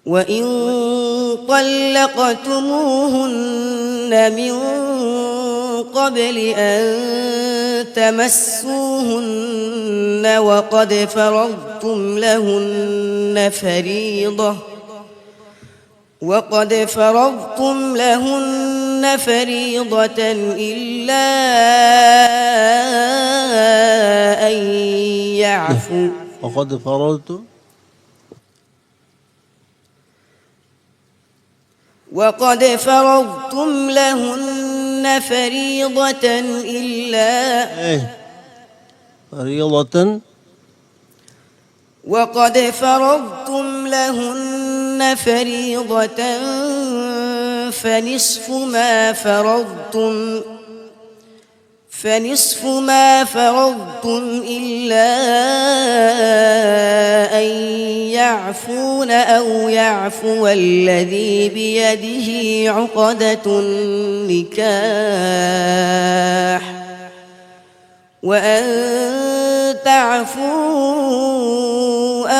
وإن طلقتموهن من قبل أن تمسوهن وقد فرضتم لهن فريضة إلا أن يعفوا وقد فرضتم لهن فريضة إلا وقد فرضتم لهن فريضة فنصف ما فرضتم إلا أن يعفون أو يعفو الذي بيده عقدة النكاح وأن تعفوا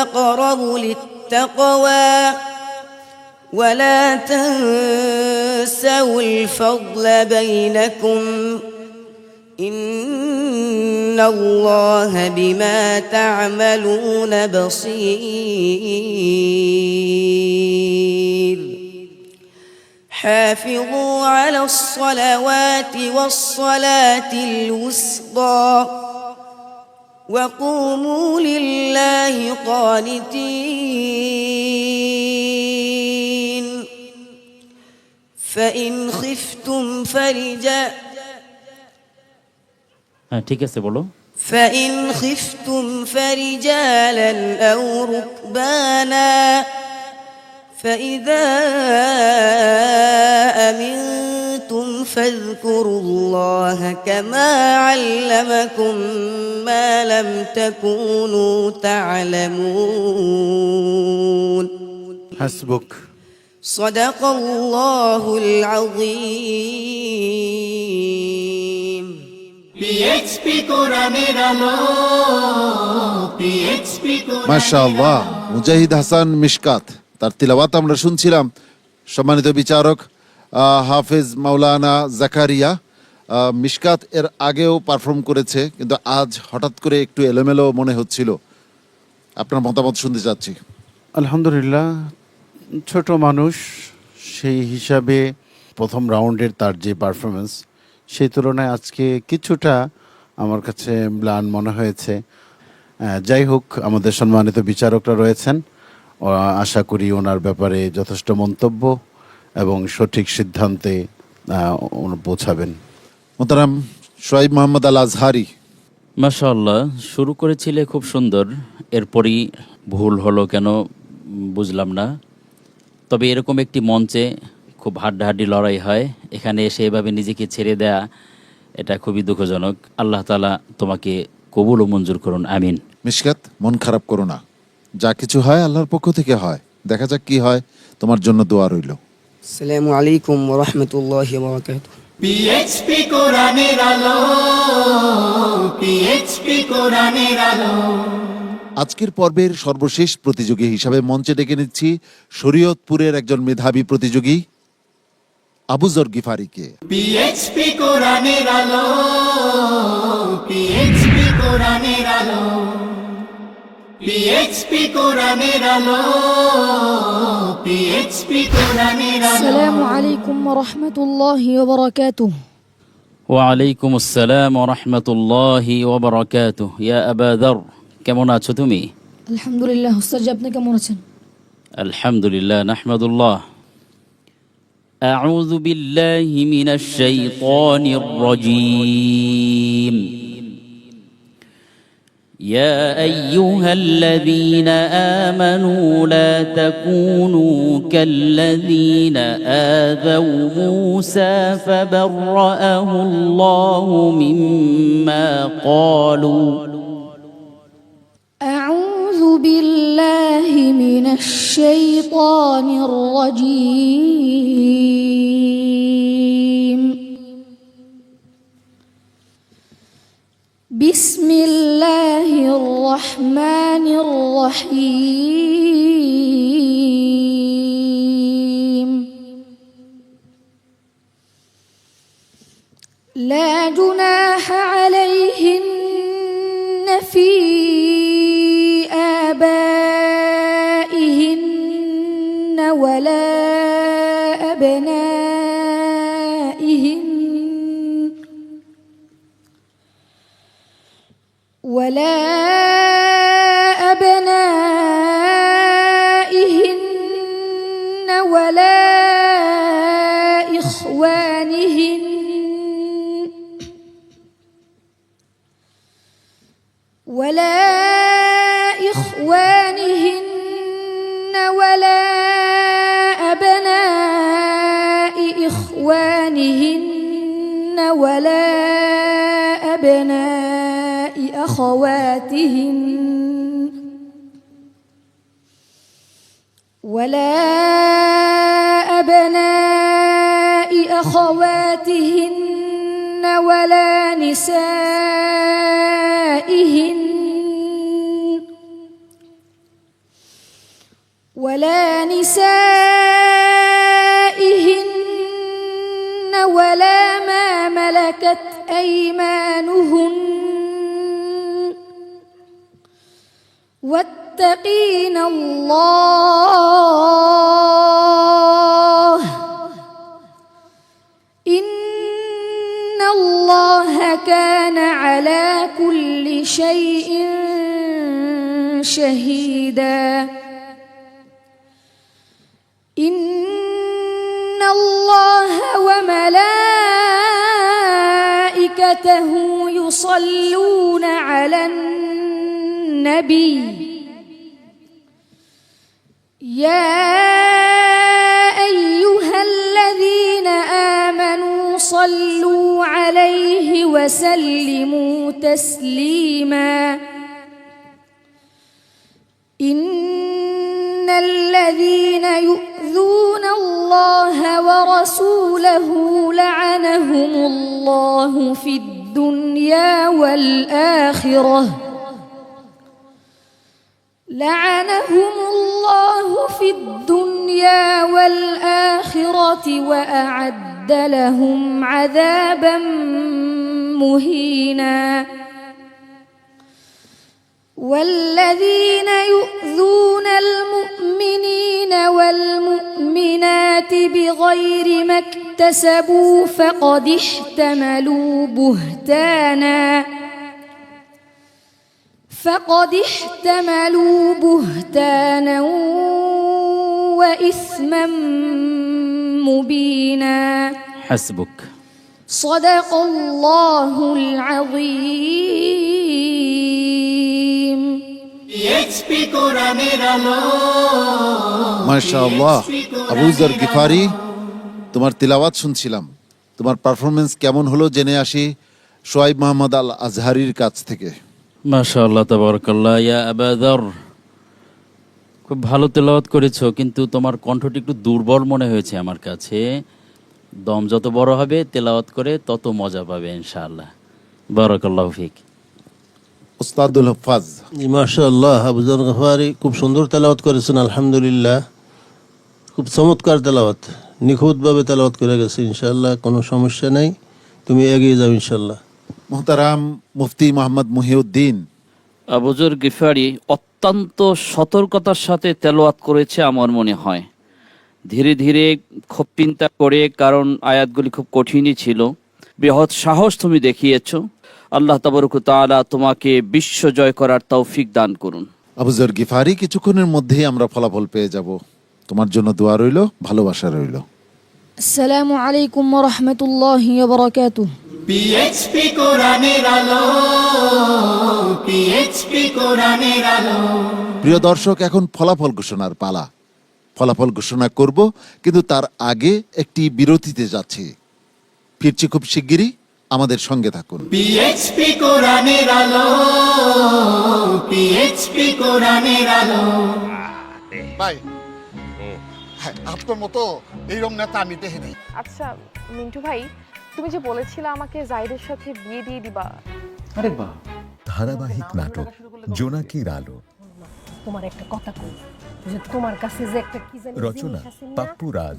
أقرب للتقوى ولا تنسوا الفضل بينكم إن الله بما تعملون بصير حافظوا على الصلوات والصلاة الوسطى وقوموا لله قانتين فإن خفتم ঠিক আছে বলো فإن خفتم فرجالا أو ركبانا فإذا أمنتم فاذكروا الله كما علمكم ما لم تكونوا تعلمون حسبك صدق الله العظيم পিএইচপি কোরআনের আলো পিএইচপি মাশাআল্লাহ মুজাহিদ হাসান মিশকাত তার তিলাওয়াত আমরা শুনছিলাম। সম্মানিত বিচারক হাফেজ মাওলানা জাকারিয়া মিশকাত এর আগেও পারফর্ম করেছে, কিন্তু আজ হঠাৎ করে একটু এলোমেলো মনে হচ্ছিল। আপনার মতামত শুনতে চাচ্ছি। আলহামদুলিল্লাহ, ছোট মানুষ সেই হিসাবে প্রথম রাউন্ডের তার যে পারফরমেন্স সেই তুলনায় আজকে কিছুটা আমার কাছে ম্লান মনে হয়েছে। যাই হোক, আমাদের সম্মানিত বিচারকরা রয়েছেন, আশা করি ওনার ব্যাপারে যথেষ্ট মন্তব্য এবং সঠিক সিদ্ধান্তে পৌঁছাবেন। মোহতারাম শোয়েব মোহাম্মদ আল আজহারি। মাশাআল্লাহ, শুরু করেছিলে খুব সুন্দর, এরপরই ভুল হলো কেন বুঝলাম না। তবে এরকম একটি মঞ্চে খুব হাড্ডাহাড্ডি লড়াই হয়, এখানে এসে এভাবে নিজেকে ছেড়ে দেয়া এটা খুবই দুঃখজনক। আল্লাহ তাআলা তোমাকে কবুল ও মঞ্জুর করুন, আমিন। মিশকাত, মন খারাপ করো না, যা কিছু হয় আল্লাহর পক্ষ থেকে হয়, দেখা যাক কি হয়। তোমার জন্য দোয়া রইল। আসসালামু আলাইকুম ওয়া রাহমাতুল্লাহি ওয়া বারাকাতুহু। পিএইচপি কোরআনের আলো পিএইচপি কোরআনের আলো। আজকের পর্বের সর্বশেষ প্রতিযোগী হিসাবে মঞ্চে ডেকে নিচ্ছি শরীয়তপুরের একজন মেধাবী প্রতিযোগী আবুজর গিফারিকে। পিএইচপি কোরআনের আলো পিএইচপি কোরআনের আলো পিএইচপি কোরআনের আলো পিএইচপি কোরআনের আলো। আসসালামু আলাইকুম ওয়া রাহমাতুল্লাহি ওয়া বারাকাতুহু। ওয়া আলাইকুম আসসালাম ওয়া রাহমাতুল্লাহি ওয়া বারাকাতুহু। ইয়া আবা যার, কেমন আছো তুমি? আলহামদুলিল্লাহ, উস্তাদ জি আপনি কেমন আছেন? আলহামদুলিল্লাহ, নাহমাদুল্লাহ। আউযু বিল্লাহি মিনাশ শাইতানির রাজীম। يا أيها الذين آمنوا لا تكونوا كالذين آذوا موسى فبرأه الله مما قالوا. أعوذ بالله من الشيطان الرجيم. بسم الله الرحمن الرحيم. لا جناح عليهن في آبائهن ولا أبنائهن ولا إخوانهن ولا أبناء أبناء أخواتهن ولا أبناء أخواتهن ولا نسائهن ولا ما ملكت أيمانهن واتقين الله إن الله كان على كل شيء شهيدا إن الله وملائكته يصلون على النبي يا أيها الذين آمنوا صلوا عليه وسلموا تسليما إن الذين يؤذون الله ورسوله لعنهم الله في الدنيا والآخرة وأعد لهم عذابا مهينا والذين يؤذون المؤمنين والمؤمنات بغير ما اكتسبوا فقد احتملوا بهتانا وإثما مبينا حسبك صدق الله العظيم PHP কোরআনের আলো মাশাআল্লাহ। আবু যর গিফারি, তোমার তিলাওয়াত শুনছিলাম, তোমার পারফরমেন্স কেমন হলো জেনে আসি শোয়াইব মোহাম্মদ আল আজহারির কাছ থেকে। মাশাআল্লাহ তাবারাকাল্লাহ। ইয়া আবা যর, খুব ভালো তেলাওয়াত করেছো, কিন্তু তোমার কণ্ঠটি একটু দুর্বল মনে হয়েছে আমার কাছে। দম যত বড় হবে তেলাওয়াত করে তত মজা পাবে ইনশাআল্লাহ। বারাকাল্লাহু ফিক। উস্তাদুল হফাজ। মাশাআল্লাহ, আবু যর গফারি খুব সুন্দর তেলাওয়াত করেছেন, আলহামদুলিল্লাহ। খুব চমৎকার তেলাওয়াত, নিখুঁতভাবে তেলাওয়াত করে গেছে। ইনশাআল্লাহ কোনো সমস্যা নেই, তুমি এগিয়ে যাও ইনশাআল্লাহ। মুহতারাম মুফতি মোহাম্মদ মুহিউদ্দিন। আবু যর গিফারি অত্যন্ত সতর্কতার সাথে তেলাওয়াত করেছে আমার মনে হয়, ধীরে ধীরে খুব চিন্তা করে, কারণ আয়াতগুলি খুব কঠিনই ছিল। বৃহৎ সাহস তুমি দেখিয়েছো। আল্লাহ তাবারক ওয়া তাআলা তোমাকে বিশ্ব জয় করার তৌফিক দান করুন। আবু যর গিফারি, কিছুক্ষণের মধ্যেই আমরা ফলাফল পেয়ে যাব। তোমার জন্য দোয়া রইল, ভালোবাসা রইল। আসসালামু আলাইকুম ওয়া রাহমাতুল্লাহি ওয়া বারাকাতুহু। PHP কোরআনের আলো PHP কোরআনের আলো। প্রিয় দর্শক, এখন ফলাফল ঘোষণার পালা। ফলাফল ঘোষণা করব, কিন্তু তার আগে একটি বিরতিতে যাচ্ছি। ফিরছি খুব শিগগিরই, আমাদের সঙ্গে থাকুন। PHP কোরআনের আলো PHP কোরআনের আলো। ভাই, আপনার মতো এইরকম নেতা আমি দেখিনি। আচ্ছা মিন্টু ভাই, তুমি যে বলেছিলে আমাকে জাহিদের সাথে বিয়ে দিয়ে দিবা। আরে বাহ। ধারাবাহিক নাটক জোনাকির আলো। তোমার একটা কথা কই, যে তোমার কাছে যে একটা কি জানি রচনা পাপ্পু রাজ,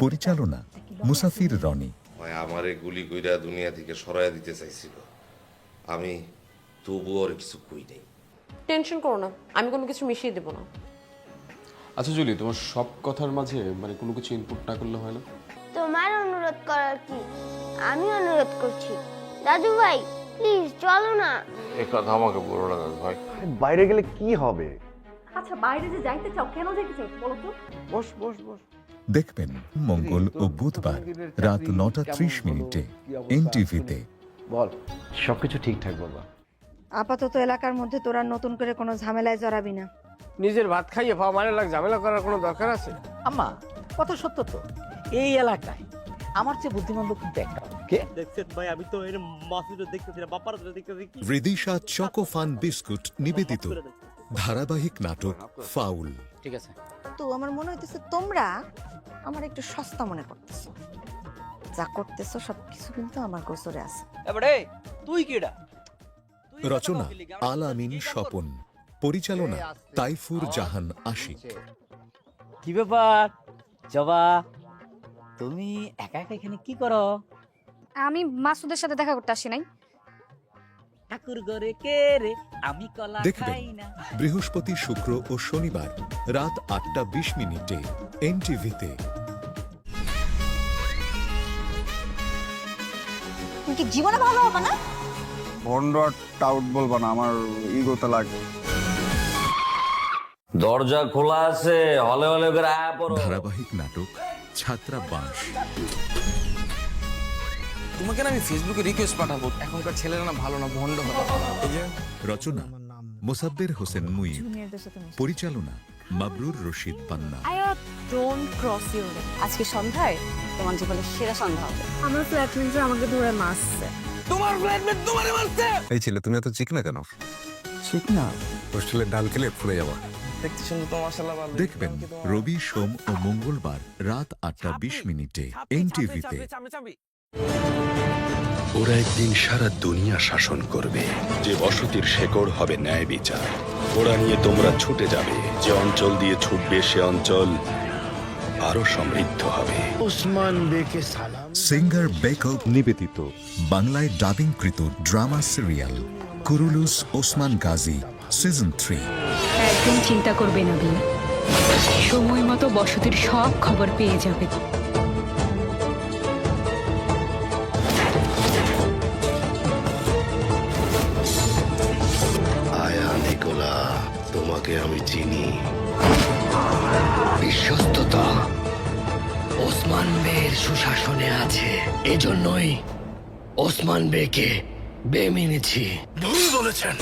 পরিচালনা মুসাফির রনি। আমারে গুলি কইরা দুনিয়া থেকে সরাইয়া দিতে চাইছিল, আমি তবুও আর কিছু কই নাই। টেনশন করো না, আমি কোনো কিছু মিশিয়ে দেব না। আচ্ছা জুলি, তোমার সব কথার মাঝে মানে কোনো কিছু ইনপুট না করলে হয় না? তোমার অনুরোধ করার কি, আমি অনুরোধ করছি। দাদু ভাই প্লিজ চলো না। এই কথা আমাকে বলো না দাদু ভাই। বাইরে গেলে কি হবে? আচ্ছা বাইরে যে যাইতে চাও, কেন যাইতে চাও বলো তো? বস বস বস। দেখবেন মঙ্গল ও বুধবার রাত 9:30 এনটিভিতে। বল, সবকিছু ঠিকঠাক বাবা। আপাতত এলাকার মধ্যে তোরা নতুন করে কোনো ঝামেলায় জড়াবি না। নিজের ভাত খাইয়ে পাওয়া মানে ঝামেলা করার কোনো দরকার আছে? আম্মা কথা সত্য তো, এই এলাকায় আমার চেয়ে বুদ্ধিমান লোক কিন্তু একটা। কে দেখছেন ভাই আমি তো এর মাসুদে দেখতেছি না বাপার দেখতেছি কি রিদিশা চকোফান বিস্কুট নিবেদিত ধারাবাহিক নাটক ফাউল। ঠিক আছে। তো আমার মনে হইতেছে তোমরা আমার একটু সস্তা মনে করতেছো, যা করতেছো সবকিছু কিন্তু আমার গোচরে আছে। এবারে তুই কিডা? রচনা আল আমিন স্বপন, পরিচালনা তাইফুর জাহান আশিক। কি ব্যাপার জবা, তুমি একা একা এখানে কি করো? আমি মাসুদের সাথে দেখা করতে আসি নাই। ঠাকুর ঘরে কে রে, আমি কলা দেখবেন খাই না। বৃহস্পতি, শুক্র ও শনিবার রাত 8টা 20 এনটিভিতে। তুমি কি জীবনে ভালো হবে না? ভন্ড আর টাউট বলবা না, আমার ইগোতে লাগে। দরজা খোলা আছে, হলে হলে করে আয়া পড়ো। ধারাবাহিক নাটক ছাত্রাবাস। তোমাকে না আমি ফেসবুকে রিকোয়েস্ট পাঠাবো, এখনকার ছেলেরা না ভালো না, ভন্ড হয়। রচনা মোসাব্বের হোসেন মুইব, পরিচালনা Mabrur Rashid Panna. Don't cross your line. আজকে সন্ধ্যায় তোমার জীবনের সেরা সন্ধ্যা হবে। আমার ফ্ল্যাটমেটরা আমাকে ধরে মারছে। তোমার ফ্ল্যাটমেট তোমারে মারছে? এই ছেলে তুমি এত চিকনা কেন? চিকনা? হোস্টেলের ডাল খেলে ফুলে যাবা। দেখতে শুনতে তো মাশাআল্লাহ ভালো। দেখবেন রবি, সোম ও মঙ্গলবার রাত 8টা 20 এনটিভিতে। ওরা একদিন সারা দুনিয়া শাসন করবে, যে বসতির শেকড় হবে ন্যায় বিচার। ওরা নিয়ে তোমরা ছুটে যাবে, যে অঞ্চল দিয়ে ছুটবে সে অঞ্চল আরো সমৃদ্ধ হবে। ওসমান বেকে সালাম। সিঙ্গার বেকল নিবেদিত বাংলায় ডাবিংকৃত drama serial Kurulus Osman Gazi season 3। একদম চিন্তা করবে না বিয়ে, সময় মতো বসতির সব খবর পেয়ে যাবে। আয়া নিকোলা, তোমাকে আমি চিনি। বিশ্বস্ততা ওসমান বের সুশাসনে আছে, এজন্যই ওসমান বেকে বে মেনেছি। ভুল বলেছেন।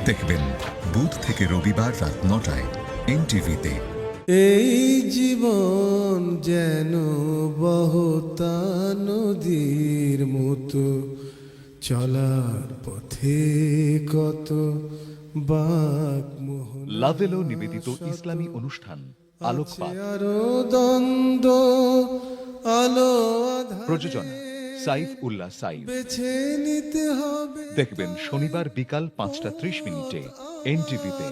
দেখবেন বুধ থেকে রবিবার রাত 9টায় এনটিভিতে। এই জীবন যেন বহতা নদীর মতো, চলার পথে কত বাক মোহন। লাভেলো নিবেদিত ইসলামী অনুষ্ঠান আলোকপাত। আরো দ্বন্দ্ব আলো প্রযোজনা সাইফ উল্লাহ সাইফ। বেছে নিতে হবে। দেখবেন শনিবার বিকাল 5টা 30 এনটিভিতে।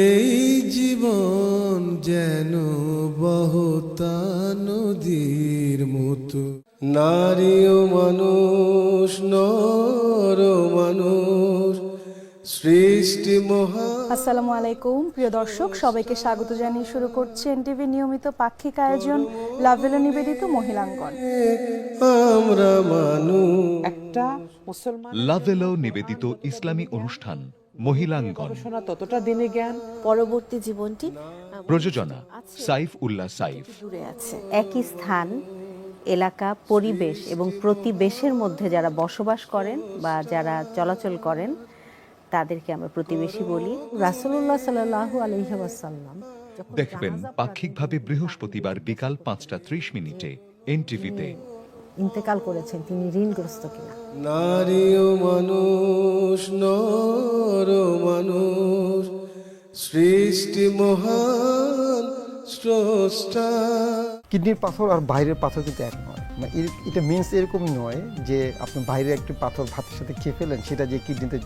এই জীবন যেন বহতা নদীর মতো, নারী ও মানুষ, নর ও মানুষ, সৃষ্টি মহা। আসসালামু আলাইকুম প্রিয় দর্শক, সবাইকে স্বাগত জানিয়ে শুরু করছে এনটিভি নিয়মিত পাক্ষিক আয়োজন লাভেলো নিবেদিত মহিলাঙ্গন। আমরা মানুষ। একটা মুসলমান লাভেলো নিবেদিত ইসলামী অনুষ্ঠান মহিলাঙ্গন। ততটা দিনে জ্ঞান, পরবর্তী জীবনটি প্রযোজনা সাইফ উল্লাহ সাইফ। দূরে আছে। একই স্থান, এলাকা, পরিবেশ এবং প্রতিবেশের মধ্যে যারা বসবাস করেন বা যারা চলাচল করেন তাদেরকে আমরা প্রতিবেশী বলি। রাসূলুল্লাহ সাল্লাল্লাহু আলাইহি ওয়াসাল্লাম দেখবেন পাক্ষিকভাবে বৃহস্পতিবার বিকাল 5টা 30 এনটিভিতে। ইন্তেকাল করেছেন, তিনি ঋণগ্রস্ত কিনা। নারী ও মানুষ, নর ও মানুষ, সৃষ্টি মহান স্রষ্টা। কিডনির পাথর আর বাইরের পাথর কিন্তু এক নয়। মানে এটা মিন্স এরকম নয় যে আপনি বাইরের একটি পাথর ভাতের সাথে খেয়ে ফেলেন, সেটা যে কিডনিতে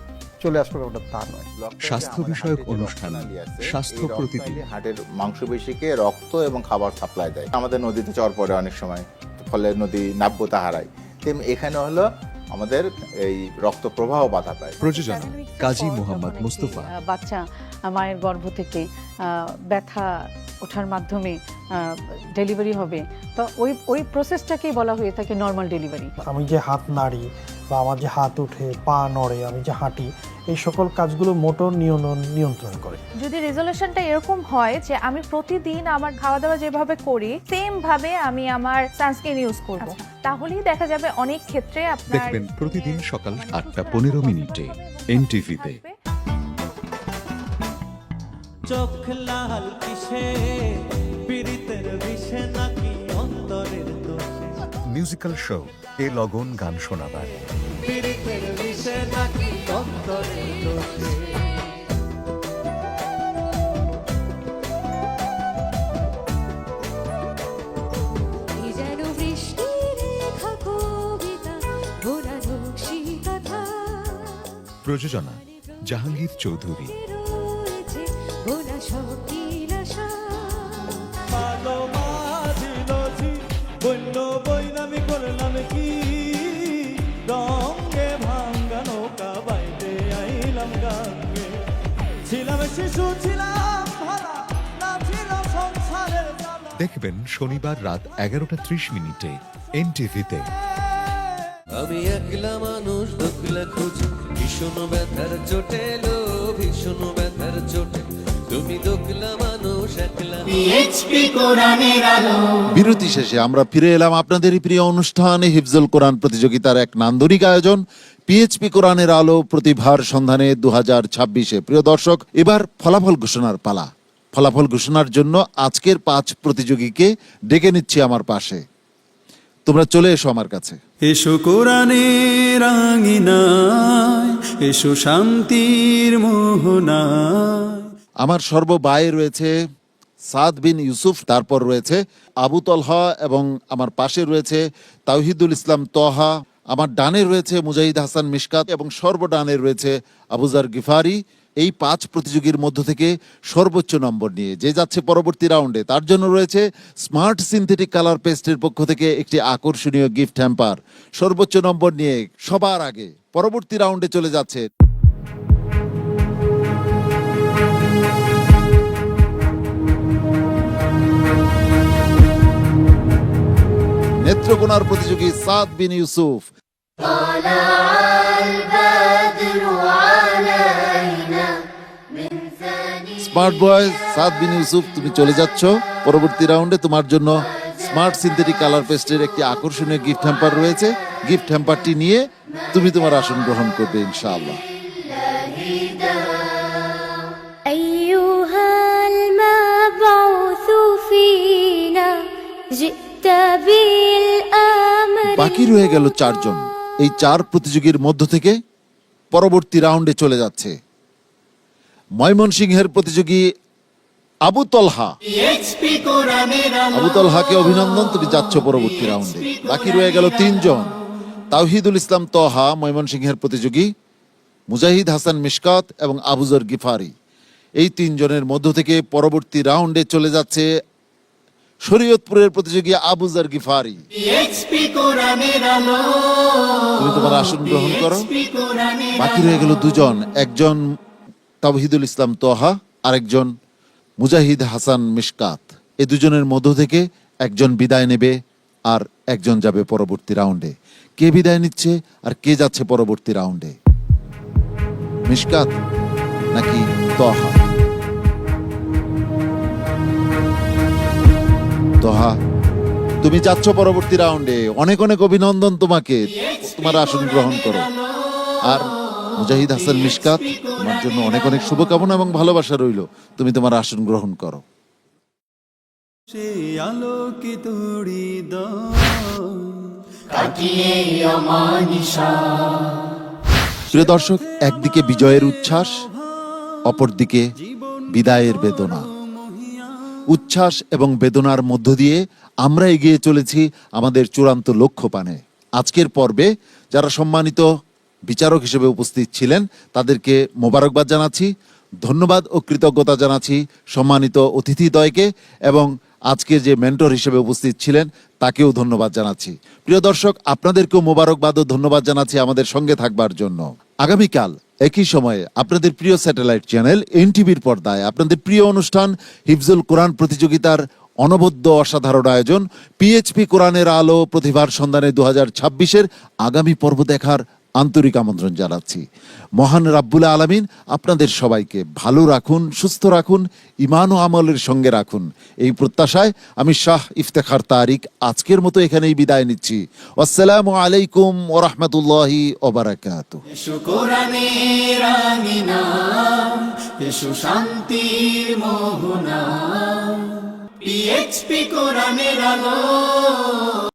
চলে আসবে ওটা তা নয়। স্বাস্থ্য বিষয়ক অনুষ্ঠান স্বাস্থ্য প্রতিদিন। হার্টের মাংসপেশিকে রক্ত এবং খাবার সাপ্লাই দেয়। আমাদের নদীতে চর পড়ে অনেক সময়, ফলে নদী নাব্যতা হারায়। তেমনি এখানে হলো আমাদের এই রক্ত প্রবাহ বাধা পায়। প্রযোজনা কাজী মোহাম্মদ মুস্তফা। বাচ্চা মায়ের গর্ভ থেকে ব্যথা ওঠার মাধ্যমে ডেলিভারি হবে, তো ওই প্রসেসটাকেই বলা হয়ে থাকে নর্মাল ডেলিভারি। আমি যে হাত নাড়ি বা আমার যে হাত উঠে, পা নড়ে, আমি যে হাঁটি, এই সকল কাজগুলো মোটর নিয়ন্ত্রণ করে। যদি রেজলিউশনটা এরকম হয় যে আমি প্রতিদিন আমার খাওয়া দাওয়া যেভাবে করি সেম ভাবে আমি আমার সানস্ক্রিন ইউজ করব, তাহলেই দেখা যাবে অনেক ক্ষেত্রে আপনার দেখবেন প্রতিদিন সকাল 8টা 15 এনটিভিতে। চোখ লাল কিসে পীড়িতের বিষে নাকি অন্তরের দোষে মিউজিক্যাল শো এ লগন গান শোনাবার পীড়িতের বিষে নাকি অন্তরের দোষে প্রযোজনা জাহাঙ্গীর চৌধুরী। বন্য বৈনামি করলাম কি রঙে ভাঙ্গা নৌকা বাইতে আইলাম গাঙ্গে ছিলাম শিশু ছিলাম ভালা না ছিল সংসারের দেখবেন শনিবার রাত 11:30 এনটিভিতে। আমি একলা মানুষ দুঃখলা খুঁজি ভীষণ ব্যথার চোটে লো ভীষণ ব্যথার চোটে তুমি দুঃখলা মানুষ একলা। বিরতি শেষে আমরা ফিরে এলাম আপনাদেরই প্রিয় অনুষ্ঠান হিফজুল কোরআন প্রতিযোগিতার এক নান্দনিক আয়োজন পিএইচপি কোরআনের আলো প্রতিভার সন্ধানে 2026। প্রিয় দর্শক, এবার ফলাফল ঘোষণার পালা। ফলাফল ঘোষণার জন্য আজকের 5 প্রতিযোগীকে ডেকে নিচ্ছি আমার পাশে। তোমরা চলে এসো আমার কাছে। এসো কোরআনের আঙিনায় এসো শান্তির মোহনায়। আমার সর্ববায়ে রয়েছে সাদ বিন ইউসুফ, তারপর রয়েছে আবু তলহা এবং আমার পাশে রয়েছে তাওহিদুল ইসলাম তহা, আমার ডানে রয়েছে মুজাহিদ হাসান মিশকাত এবং সর্বডানে রয়েছে আবুজার গিফারি। এই 5 প্রতিযোগীর মধ্য থেকে সর্বোচ্চ নম্বর নিয়ে যে যাচ্ছে পরবর্তী রাউন্ডে, তার জন্য রয়েছে স্মার্ট সিনথেটিক কালার পেস্টের পক্ষ থেকে একটি আকর্ষণীয় গিফট হ্যাম্পার। সর্বোচ্চ নম্বর নিয়ে সবার আগে পরবর্তী রাউন্ডে চলে যাচ্ছে নেত্রকোনার প্রতিযোগী সাদ বিন ইউসুফ। স্মার্ট বয় সাদ বিন ইউসুফ, তুমি চলে যাচ্ছ পরবর্তী রাউন্ডে। তোমার জন্য স্মার্ট সিনথেটিক কালার পেস্টের একটি আকর্ষণীয় গিফট হ্যাম্পার রয়েছে। গিফট হ্যাম্পারটি নিয়ে তুমি তোমার আসন গ্রহণ করবে ইনশাআল্লাহ। বাকি রয়ে গেল 4 জন। এই 4 প্রতিযোগীর মধ্য থেকে পরবর্তী রাউন্ডে চলে যাচ্ছে ময়মনসিংহের প্রতিযোগী আবু তলহা। আবু তলহাকে অভিনন্দন, তুমি যাচ্ছ পরবর্তী রাউন্ডে। বাকি রয়ে গেল 3 জন। তাওহিদুল ইসলাম তহা ময়মনসিংহের প্রতিযোগী, মুজাহিদ হাসান মিশকাত এবং আবুজার গিফারি। এই 3 জনের মধ্য থেকে পরবর্তী রাউন্ডে চলে যাচ্ছে শরীয়তপুরের প্রতিযোগী আবুজার গিফারি। তুমি তোমার আসন গ্রহণ করো। বাকি রয়ে গেল 2 জন, একজন তাওহিদুল ইসলাম তহা, আরেকজন মুজাহিদ হাসান মিশকাত। এই 2 জনের মধ্য থেকে একজন বিদায় নেবে আর একজন যাবে পরবর্তী রাউন্ডে। কে বিদায় নিচ্ছে আর কে যাচ্ছে পরবর্তী রাউন্ডে? মিশকাত নাকি তহা? তহা, তুমি যাচ্ছ পরবর্তী রাউন্ডে। অনেক অনেক অভিনন্দন তোমাকে, তোমার আসন গ্রহণ করো। আর মুজাহিদ হাসান মিশকাত, তোমার জন্য অনেক অনেক শুভকামনা এবং ভালোবাসা রইল। তুমি তোমার আসন গ্রহণ করো। প্রিয় দর্শক, একদিকে বিজয়ের উচ্ছ্বাস, অপরদিকে বিদায়ের বেদনা। উচ্ছ্বাস এবং বেদনার মধ্য দিয়ে আমরা এগিয়ে চলেছি আমাদের চূড়ান্ত লক্ষ্য পানে। আজকের পর্বে যারা সম্মানিত বিচারক হিসেবে উপস্থিত ছিলেন তাদেরকে মোবারকবাদ জানাচ্ছি, ধন্যবাদ ও কৃতজ্ঞতা জানাচ্ছি সম্মানিত অতিথিদ্বয়কে, এবং আজকে যে মেন্টর হিসেবে উপস্থিত ছিলেন তাকেও ধন্যবাদ জানাচ্ছি। প্রিয় দর্শক, আপনাদেরকেও মোবারকবাদ ও ধন্যবাদ জানাচ্ছি আমাদের সঙ্গে থাকবার জন্য। আগামীকাল একই সময়ে আপনাদের প্রিয় স্যাটেলাইট চ্যানেল এনটিভির পর্দায় আপনাদের প্রিয় অনুষ্ঠান হিফজুল কোরআন প্রতিযোগিতার অনবদ্য অসাধারণ আয়োজন পিএইচপি কোরআনের আলো প্রতিভার সন্ধানে 2026-এর আগামী পর্ব দেখার আন্তরিক আমন্ত্রণ জানাচ্ছি। মহান রাব্বুল আলামিন আপনাদের সবাইকে ভালো রাখুন, সুস্থ রাখুন, ঈমান ও আমলের সঙ্গে রাখুন। এই প্রত্যাশায় আমি শাহ ইফতেখার তারিক আজকের মতো এখানেই বিদায় নিচ্ছি। আসসালামু আলাইকুম ওয়া রাহমাতুল্লাহি ওয়া বারাকাতুহু। এসো কোরআনের আঙিনা, এসো শান্তির মোহনা, PHP কোরআনের আলো।